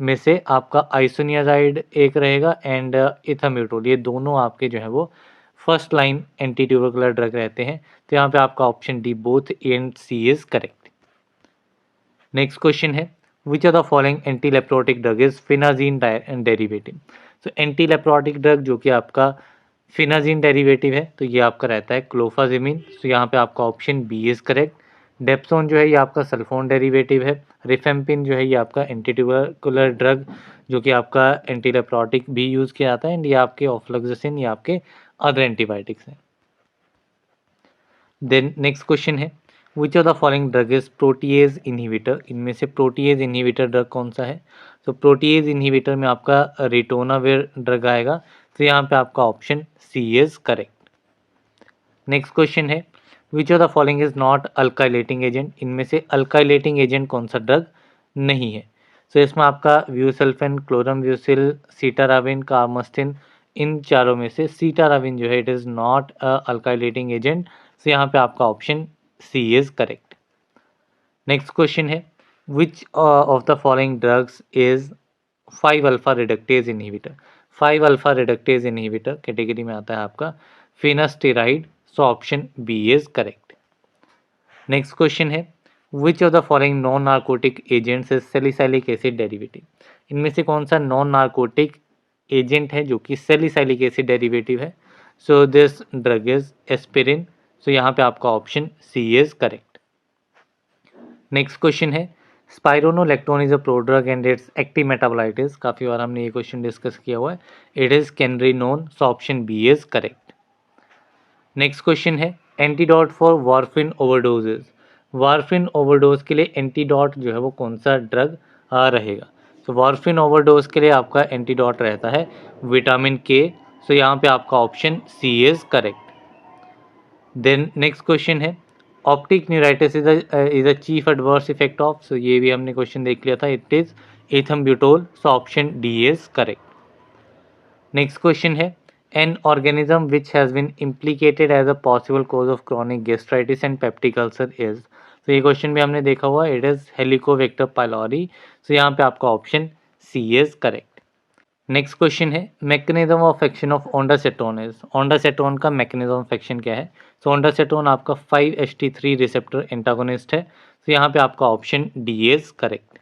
में से आपका आइसोनियाजाइड एक रहेगा एंड इथम्ब्यूटोल, ये दोनों आपके जो है वो first line anti tubercular drug रहते हैं। तो यहाँ पे आपका option D both A and C is correct. Next question है which are the following antileprotic drug is phenazine derivative. तो एंटी लेप्रोटिक ड्रग जो कि आपका फिनाजीन डेरिवेटिव है, तो ये आपका रहता है क्लोफाजिमिन। तो यहाँ पे आपका option B is correct. Dapsone जो है ये आपका सल्फोन डेरिवेटिव है। रिफेम्पिन जो है ये आपका एंटी ट्यूबरकुलर ड्रग जो कि आपका एंटी लेप्रोटिक भी यूज़ किया जाता है एंड ये आपके ऑफ्लॉक्सासिन ये आपके अदर एंटीबायोटिक्स हैं। देन नेक्स्ट क्वेश्चन है which of the following drug is protease inhibitor, इनमें से प्रोटीएज इनहिबिटर ड्रग कौन सा है? तो प्रोटीएज इनहिबिटर में आपका रिटोनाविर ड्रग आएगा। तो यहाँ पे आपका option C is correct. Next question है which of the following is not alkylating agent, इनमें से अल्काइलेटिंग एजेंट कौन सा ड्रग नहीं है? तो इसमें आपका व्यूसल्फेन, क्लोरमव्यूसिल, सीटाराबिन, कार्मस्टिन, इन चारों में से सीटाराबिन जो है it is not alkylating agent. तो यहाँ पे आपका option C is correct. Next question है which of the following drugs is 5 alpha reductase inhibitor. 5 alpha reductase inhibitor category में आता है आपका finasteride. So option B is correct. Next question है which of the following non narcotic agents is salicylic acid derivative, इनमें से कौन सा non narcotic agent है जो कि सैलिसाइलिक एसिड डेरिवेटिव है? So this drug is aspirin. So यहाँ पे आपका option C is correct. Next question है spironolactone is a prodrug and its active metabolite is, काफ़ी बार हमने ये क्वेश्चन डिस्कस किया हुआ है, it is canrenone. So option B is correct. Next question है antidote for warfarin overdoses, warfarin overdose के लिए एंटीडोट जो है वो कौन सा ड्रग रहेगा? तो वार्फिन ओवरडोज के लिए आपका एंटीडोट रहता है विटामिन के। सो यहाँ पे आपका option C is correct. Then next question है optic neuritis is a chief adverse effect of, so ये भी हमने क्वेश्चन देख लिया था, it is ethambutol. So option D is correct. Next question है an organism which has been implicated as a possible cause of chronic gastritis and peptic ulcer is, तो ये question भी हमने देखा हुआ, it is Helicobacter pylori. So यहाँ पे आपका option C is correct. Next question है mechanism of action of ondansetron is, ondansetron का मैकेनिज्म ऑफ एक्शन क्या है? तो ओंडासेटोन आपका 5-HT3 रिसेप्टर एंटागोनिस्ट है। तो यहाँ पे आपका option D is correct.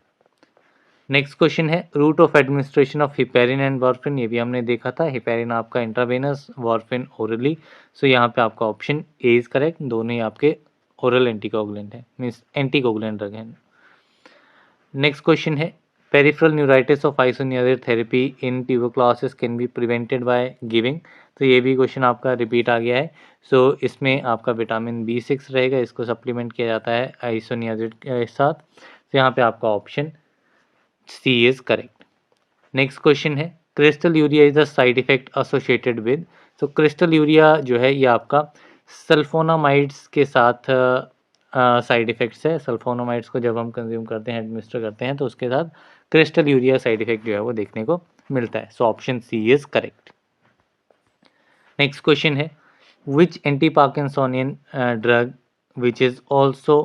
Next question है route of administration of heparin and warfarin, ये भी हमने देखा था, हिपेरिन आपका इंट्रावेनस, वॉर्फिन ओरली। सो यहाँ पे आपका ऑप्शन ए इज करेक्ट, दोनों ही आपके ओरल एंटीकोगुलेंट है, मीन्स एंटीकोगुलेंट ड्रग है। नेक्स्ट क्वेश्चन है peripheral neuritis of isoniazid therapy in tuberculosis can be prevented by giving, तो ये भी क्वेश्चन आपका रिपीट आ गया है। सो इसमें आपका विटामिन B6 रहेगा, इसको सप्लीमेंट किया जाता है आइसोनियाजिड के साथ। तो यहाँ पे आपका option C is correct. Next question है crystalluria is the side effect associated with, तो क्रिस्टल यूरिया जो है ये आपका सल्फोनामाइड्स के साथ साइड इफेक्ट्स है। सल्फोनामाइड्स को जब हम कंज्यूम करते हैं, एडमिनिस्टर करते हैं, तो उसके साथ क्रिस्टल यूरिया साइड इफेक्ट जो है वो देखने को मिलता है। So option C is correct. Next question है which anti Parkinsonian drug which is also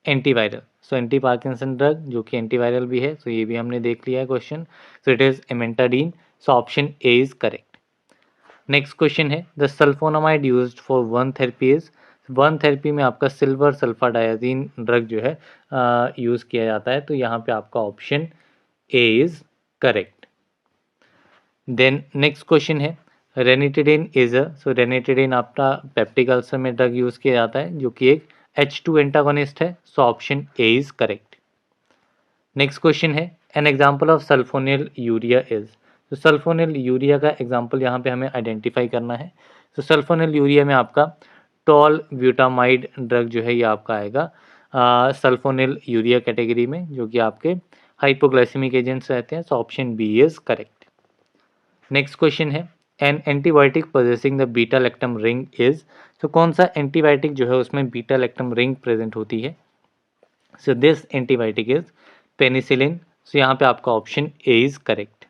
antiviral, so anti Parkinson drug जो कि एंटीवायरल भी है, सो ये भी हमने देख लिया है question. So it is amantadine. So option A is correct. Next question है द सल्फोनामाइड यूज्ड फॉर वन थेरेपी इज, वन थेरेपी में आपका सिल्वर सल्फाडायाजीन ड्रग जो है यूज़ किया जाता है। तो यहाँ पे आपका option A is correct. Then next question है रेनिटिडिन इज सो रेनिटिडिन आपका पेप्टिक अल्सर में ड्रग यूज़ किया जाता है जो कि एक H2 एंटागोनिस्ट है। So option A is correct. Next question है an example of sulphonylurea is. तो सल्फोनिल यूरिया का एग्जाम्पल यहाँ पे हमें आइडेंटिफाई करना है। तो सल्फोनिल यूरिया में आपका टॉल ब्यूटामाइड ड्रग जो है ये आपका आएगा सल्फोनिल यूरिया कैटेगरी में, जो कि आपके हाइपोग्लाइसेमिक एजेंट्स रहते हैं। So option B is correct. Next question है an antibiotic possessing the beta lactam ring is. तो कौन सा एंटीबायोटिक जो है उसमें बीटा लैक्टम रिंग प्रेजेंट होती है। So this antibiotic is penicillin. So यहाँ पे आपका option A is correct.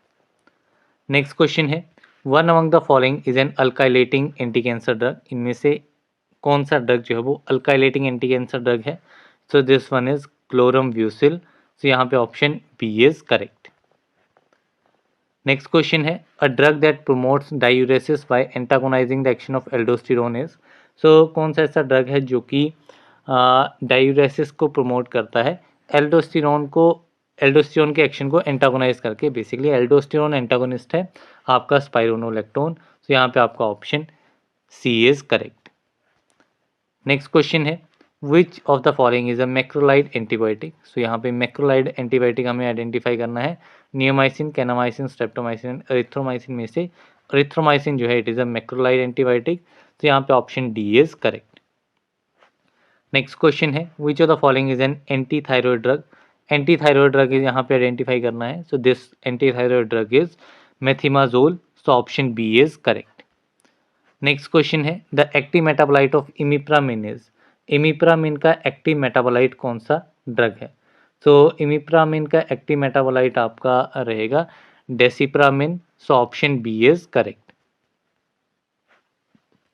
Next question है one among the following is an alkylating anti cancer drug. इनमें से कौन सा ड्रग जो है वो अल्काइलेटिंग एंटी कैंसर ड्रग है। So this one is chlorambucil. So यहाँ पे option B is correct. Next question है a drug that promotes diuresis by antagonising the action of aldosterone is. So कौन सा ऐसा ड्रग है जो कि डायूरेसिस को प्रमोट करता है एल्डोस्टेरोन के एक्शन को एंटागोनाइज करके। बेसिकली एल्डोस्टेरोन एंटागोनिस्ट है आपका स्पाइरोनोलेक्टोन। तो यहाँ पे आपका option C is correct. Next question है which of the following is a macrolide antibiotic. So यहाँ पे मैक्रोलाइड एंटीबायोटिक हमें आइडेंटिफाई करना है। नियोमाइसिन, कैनामाइसिन, स्ट्रेप्टोमाइसिन, एरिथ्रोमाइसिन में से एरिथ्रोमाइसिन जो है it is a macrolide antibiotic. तो यहाँ पे option D is correct. Next question है which of the following is an anti thyroid drug. Anti thyroid drug is यहाँ पे आइडेंटिफाई करना है। So this anti thyroid drug is methimazole. So option B is correct. Next question है the active metabolite of imipramine is. Imipramine का active metabolite कौन सा drug है। तो इमिप्रामिन का एक्टिव मेटाबोलाइट आपका रहेगा desipramine. So option B is correct.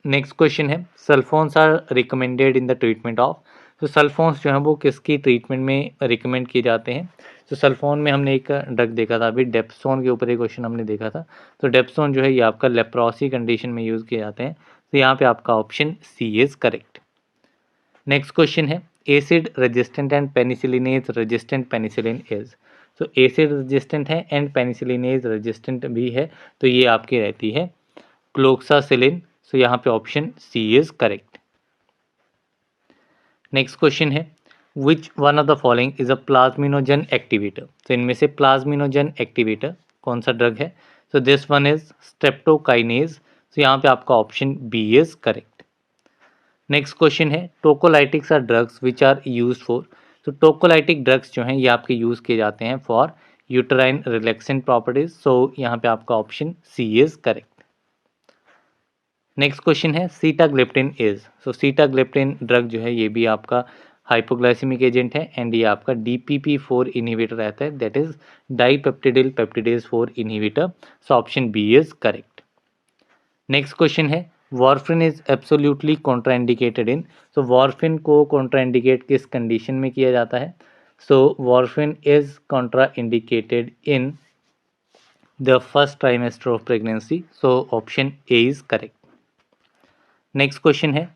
Next question है sulphones are recommended in the treatment of. तो सल्फोन्स जो है वो किसकी ट्रीटमेंट में रिकमेंड किए जाते हैं। तो सल्फोन में हमने एक ड्रग देखा था अभी, डेप्सोन के ऊपर एक क्वेश्चन हमने देखा था। तो डेप्सोन जो है ये आपका लेप्रोसी कंडीशन में यूज़ किए जाते हैं। तो यहाँ पे आपका option C is correct. Next question है acid resistant and penicillinase resistant penicillin is. तो एसिड रेजिस्टेंट है एंड पेनिसिलिनेज रेजिस्टेंट भी है। तो ये आपकी रहती है क्लोक्सासिलिन। सो यहाँ पे option C is correct. Next question है which one of the following is a plasminogen activator. तो इनमें से प्लाज्मिनोजन एक्टिवेटर कौन सा ड्रग है। So this one is streptokinase. तो यहाँ पे आपका option B is correct. Next question है tocolytics are drugs which are use for. तो टोकोलाइटिक ड्रग्स जो हैं ये आपके यूज़ किए जाते हैं for uterine relaxant properties. So यहाँ पे आपका option C is correct. Next question है sitagliptin is. So sitagliptin drug जो है ये भी आपका हाइपोग्लाइसेमिक एजेंट है एंड ये आपका DPP4 इनहिबिटर रहता है, that is dipeptidyl peptidase 4 inhibitor. So option B is correct. Next question है warfarin is absolutely contraindicated in. So warfarin को कॉन्ट्राइंडिकेट किस कंडीशन में किया जाता है। So warfarin is contraindicated in the first trimester of pregnancy. So option A is correct. Next question है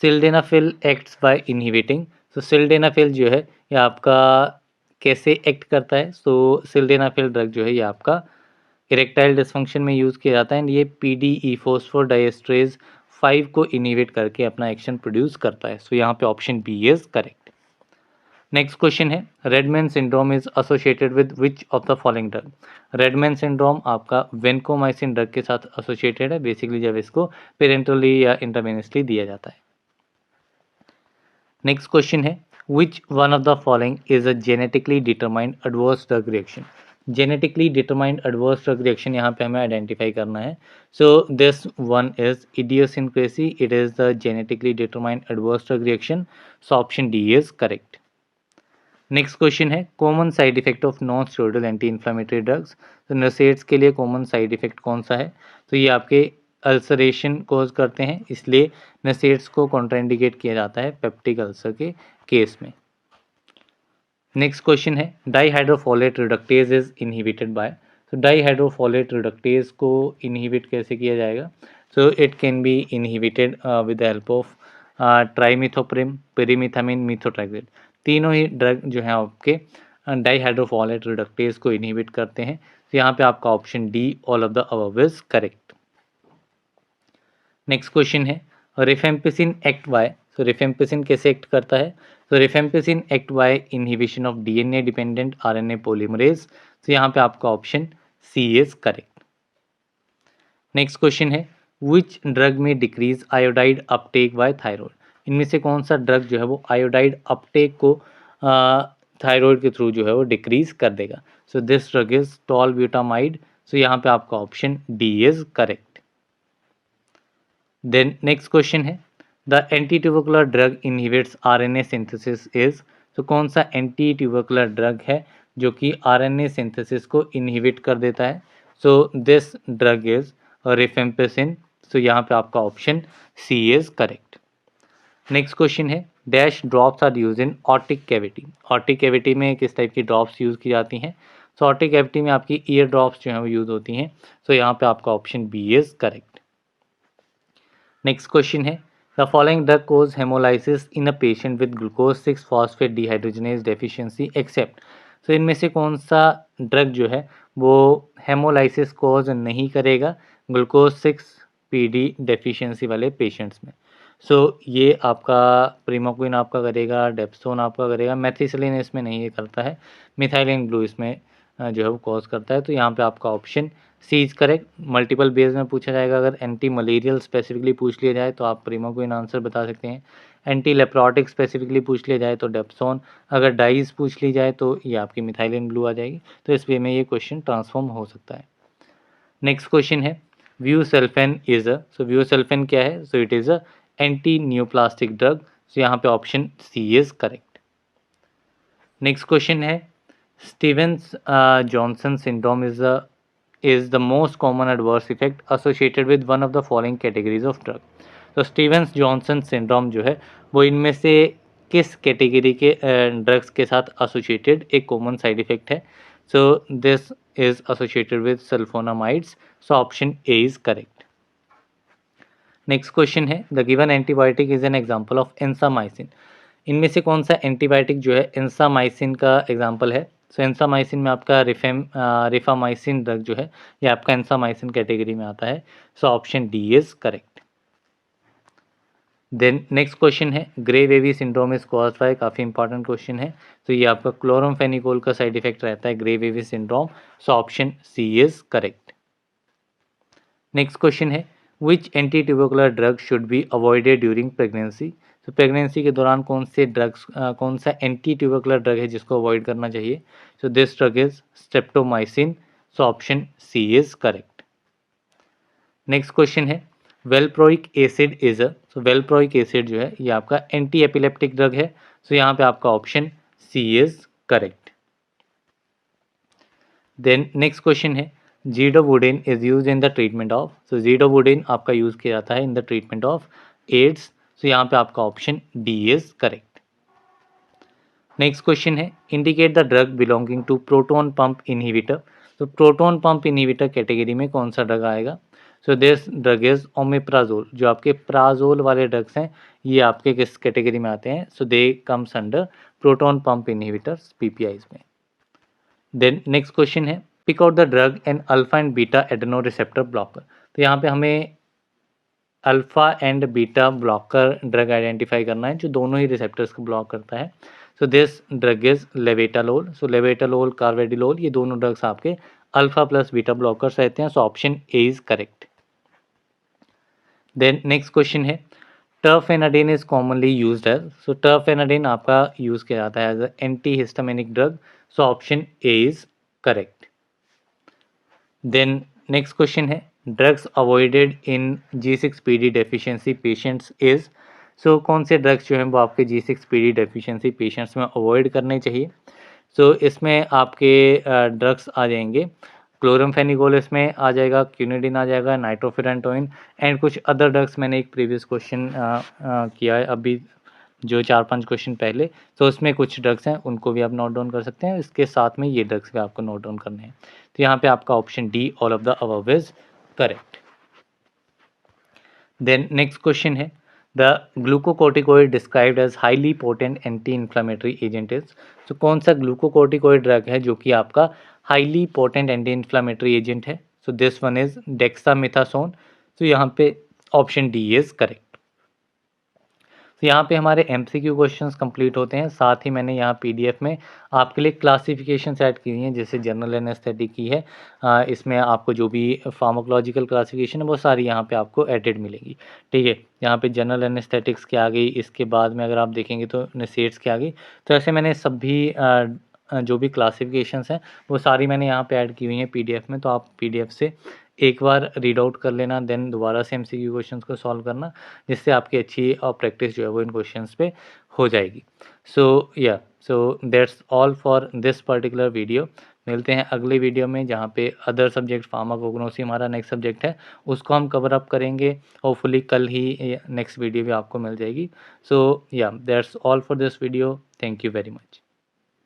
sildenafil acts by inhibiting. तो sildenafil जो है ये आपका कैसे एक्ट करता है। सो सिल्डेनाफिल ड्रग जो है ये आपका इरेक्टाइल डिसफंक्शन में यूज़ किया जाता है एंड ये PDE फोस्फोडाइएस्ट्रेज 5 को इनहिबिट करके अपना एक्शन प्रोड्यूस करता है। सो यहाँ पे option B is correct. Next question है red man syndrome is associated with which of the following drug. Red man syndrome आपका वेनकोमाइसिन ड्रग के साथ एसोसिएटेड है, बेसिकली जब इसको पेरेंटली या इंटरवेनसली दिया जाता है। नेक्स्ट क्वेश्चन है which one of the following is a genetically determined adverse drug reaction. Genetically determined adverse drug reaction यहाँ पे हमें आइडेंटिफाई करना है। So this one is idiosyncrasy, it is the genetically determined adverse drug reaction. So option D is correct. Next question है common side effect of non steroidal anti inflammatory drugs. तो NSAIDs के लिए common side effect कौन सा है। तो ये आपके अल्सरेशन कोज करते हैं, इसलिए नसेट्स को कॉन्ट्राइंडिकेट किया जाता है पेप्टिक अल्सर के केस में। नेक्स्ट क्वेश्चन है dihydrofolate reductase is inhibited by. तो डाईहाइड्रोफोलेट रिडक्टेज को इनहिबिट कैसे किया जाएगा। So it can be inhibited with the help of trimethoprim, pyrimethamine, methotrexate. तीनों ही ड्रग जो है आपके डाईहाइड्रोफोलेट रिडक्टेज को इनहिबिट करते हैं। तो यहाँ पे आपका option D all of the above is correct. Next question है रिफेम्पिसिन एक्ट बाय। तो रिफेम्पिसिन कैसे एक्ट करता है। तो rifampicin act by inhibition of DNA dependent RNA polymerase. तो यहाँ पे आपका option C is correct. Next question है विच ड्रग में decrease iodide uptake by thyroid. इनमें से कौन सा ड्रग जो है वो आयोडाइड अपटेक को थायराइड के थ्रू जो है वो डिक्रीज कर देगा। So this drug is tolbutamide. So यहाँ पे आपका option D is correct. Then next question है the anti tubercular drug inhibits RNA synthesis is. तो कौन सा एंटी ट्यूबरकुलर ड्रग है जो कि आरएनए सिंथेसिस को इनहिबिट कर देता है। So this drug is rifampicin. So यहाँ पे आपका option C is correct. Next question है dash drops are use in otic cavity. Otic cavity में किस टाइप की ड्रॉप्स यूज़ की जाती हैं। सो ऑटिक कैविटी में आपकी ईयर ड्रॉप्स जो है वो यूज़ होती हैं। सो यहाँ पे आपका option B is correct. Next question है the following drug cause haemolysis in a patient with glucose 6 phosphate dehydrogenase deficiency except. तो इनमें से कौन सा ड्रग जो है वो हेमोलाइसिस कोज नहीं करेगा ग्लूकोज 6 पीडी डेफिशिएंसी वाले पेशेंट्स में। सो ये आपका प्रीमोक्विन आपका करेगा, डेप्सोन आपका करेगा, मेथिसिलिन इसमें नहीं ये करता है, मिथाइलिन ब्लू इसमें जो है वो कॉज करता है। तो यहाँ पे आपका option C is correct. Multiple base में पूछा जाएगा, अगर एंटी मलेरियल स्पेसिफिकली पूछ लिया जाए तो आप प्रीमोक्विन आंसर बता सकते हैं। एंटी लेप्रोटिक स्पेसिफिकली पूछ लिया जाए तो डेप्सोन, अगर डाइज पूछ ली जाए तो ये आपकी मिथाइलिन ब्लू आ जाएगी। तो इस वे में ये क्वेश्चन ट्रांसफॉर्म हो सकता है। नेक्स्ट क्वेश्चन है व्यूसल्फेन इज अ। सो व्यूसल्फेन क्या है। So it is a anti neoplastic drug. So यहाँ पे option C is correct. Next question है Stevens Johnson syndrome is the most common adverse effect associated with one of the following categories of drug। तो Stevens Johnson syndrome जो है वो इनमें से किस कैटेगरी के ड्रग्स के साथ एसोसिएटेड एक कॉमन साइड इफेक्ट है। So this is associated with sulphonamides. So option A is correct. Next question है the given antibiotic is an example of ansamycin. इनमें से कौन सा एंटीबायोटिक जो है एंसामाइसिन का एग्जांपल है। सो एंसामाइसिन में आपका रिफामाइसिन ड्रग जो है ये आपका एंसामाइसिन कैटेगरी में आता है। So option D is correct. Then next question है grey baby syndrome is caused by. काफ़ी इंपॉर्टेंट क्वेश्चन है। तो ये आपका क्लोरमफेनिकोल का साइड इफेक्ट रहता है grey baby syndrome. So option C is correct. Next question है which anti tubercular drug should be avoided during pregnancy. तो प्रेगनेंसी के दौरान कौन से ड्रग्स कौन सा एंटी ट्यूबरकुलर ड्रग है जिसको अवॉइड करना चाहिए। So this drug is streptomycin. So option C is correct. Next question है valproic acid is a. So valproic acid जो है ये आपका एंटी एपिलेप्टिक ड्रग है। सो यहाँ पे आपका option C is correct. Then next question है zidovudine is use in the treatment of. So zidovudine आपका यूज किया जाता है in the treatment of AIDS. So यहाँ पे आपका option D is correct. Next question है indicate the drug belonging to proton pump inhibitor. तो प्रोटोन पंप इनहिबिटर कैटेगरी में कौन सा ड्रग आएगा। So this drug is omeprazole. जो आपके प्राजोल वाले ड्रग्स हैं ये आपके किस कैटेगरी में आते हैं। So they comes under proton pump inhibitors PPIs में। देन नेक्स्ट क्वेश्चन है pick out the drug and alpha and beta adrenoreceptor blocker. तो यहाँ पे हमें alpha and beta blocker drug identify करना है जो दोनों ही रिसेप्टर्स को ब्लॉक करता है। So this drug is labetalol. So labetalol carvedilol ये दोनों ड्रग्स आपके अल्फा प्लस बीटा ब्लॉकर्स रहते हैं। So option A is correct. Then next question है terfenadine is commonly used as. So terfenadine आपका यूज किया जाता है as anti histaminic drug. So option A is correct. Then next question है drugs avoided in G6PD deficiency patients is. So कौन से drugs जो हैं वो आपके G6PD डेफिशिएंसी पेशेंट्स में अवॉइड करने चाहिए। सो इसमें आपके ड्रग्स आ जाएंगे क्लोरमफेनिकोल इसमें आ जाएगा, क्यूनिडिन आ जाएगा, नाइट्रोफिरेंटोइन एंड कुछ अदर ड्रग्स मैंने एक प्रीवियस क्वेश्चन किया है अभी जो 4-5 क्वेश्चन पहले। तो उसमें कुछ ड्रग्स हैं उनको भी आप नोट डाउन कर सकते हैं। इसके साथ में ये ड्रग्स भी आपको नोट डाउन करने हैं। तो यहाँ पे आपका option D all of the above is correct. Then next question है the glucocorticoid described as highly potent anti inflammatory agent is. तो कौन सा ग्लूकोकोर्टिकोइड ड्रग है जो कि आपका highly potent anti inflammatory agent है। So this one is dexamethasone. तो यहाँ पे ऑप्शन डी इज करेक्ट। तो यहाँ पे हमारे एमसीक्यू क्वेश्चंस कंप्लीट होते हैं। साथ ही मैंने यहाँ पीडीएफ में आपके लिए क्लासिफिकेशन ऐड की हुई हैं, जैसे जनरल एनेस्थेटिक की है। इसमें आपको जो भी फार्माकोलॉजिकल क्लासिफिकेशन है वो सारी यहाँ पे आपको एडेड मिलेगी। ठीक है, यहाँ पे जनरल एनेस्थेटिक्स की आ गई, इसके बाद में अगर आप देखेंगे तो नसेट्स की आ गई। तो ऐसे मैंने सभी जो भी क्लासिफिकेशंस हैं वो सारी मैंने यहाँ पे ऐड की हुई हैं पीडीएफ में। तो आप पीडीएफ से एक बार रीड आउट कर लेना, देन दोबारा से एमसीक्यू क्वेश्चंस को सॉल्व करना, जिससे आपकी अच्छी प्रैक्टिस जो है वो इन क्वेश्चंस पे हो जाएगी। So that's all for this particular video. मिलते हैं अगले वीडियो में, जहाँ पे अदर सब्जेक्ट फार्माकोग्नोसी हमारा नेक्स्ट सब्जेक्ट है, उसको हम कवर अप करेंगे। होपफुली कल ही नेक्स्ट वीडियो भी आपको मिल जाएगी। So that's all for this video. Thank you very much.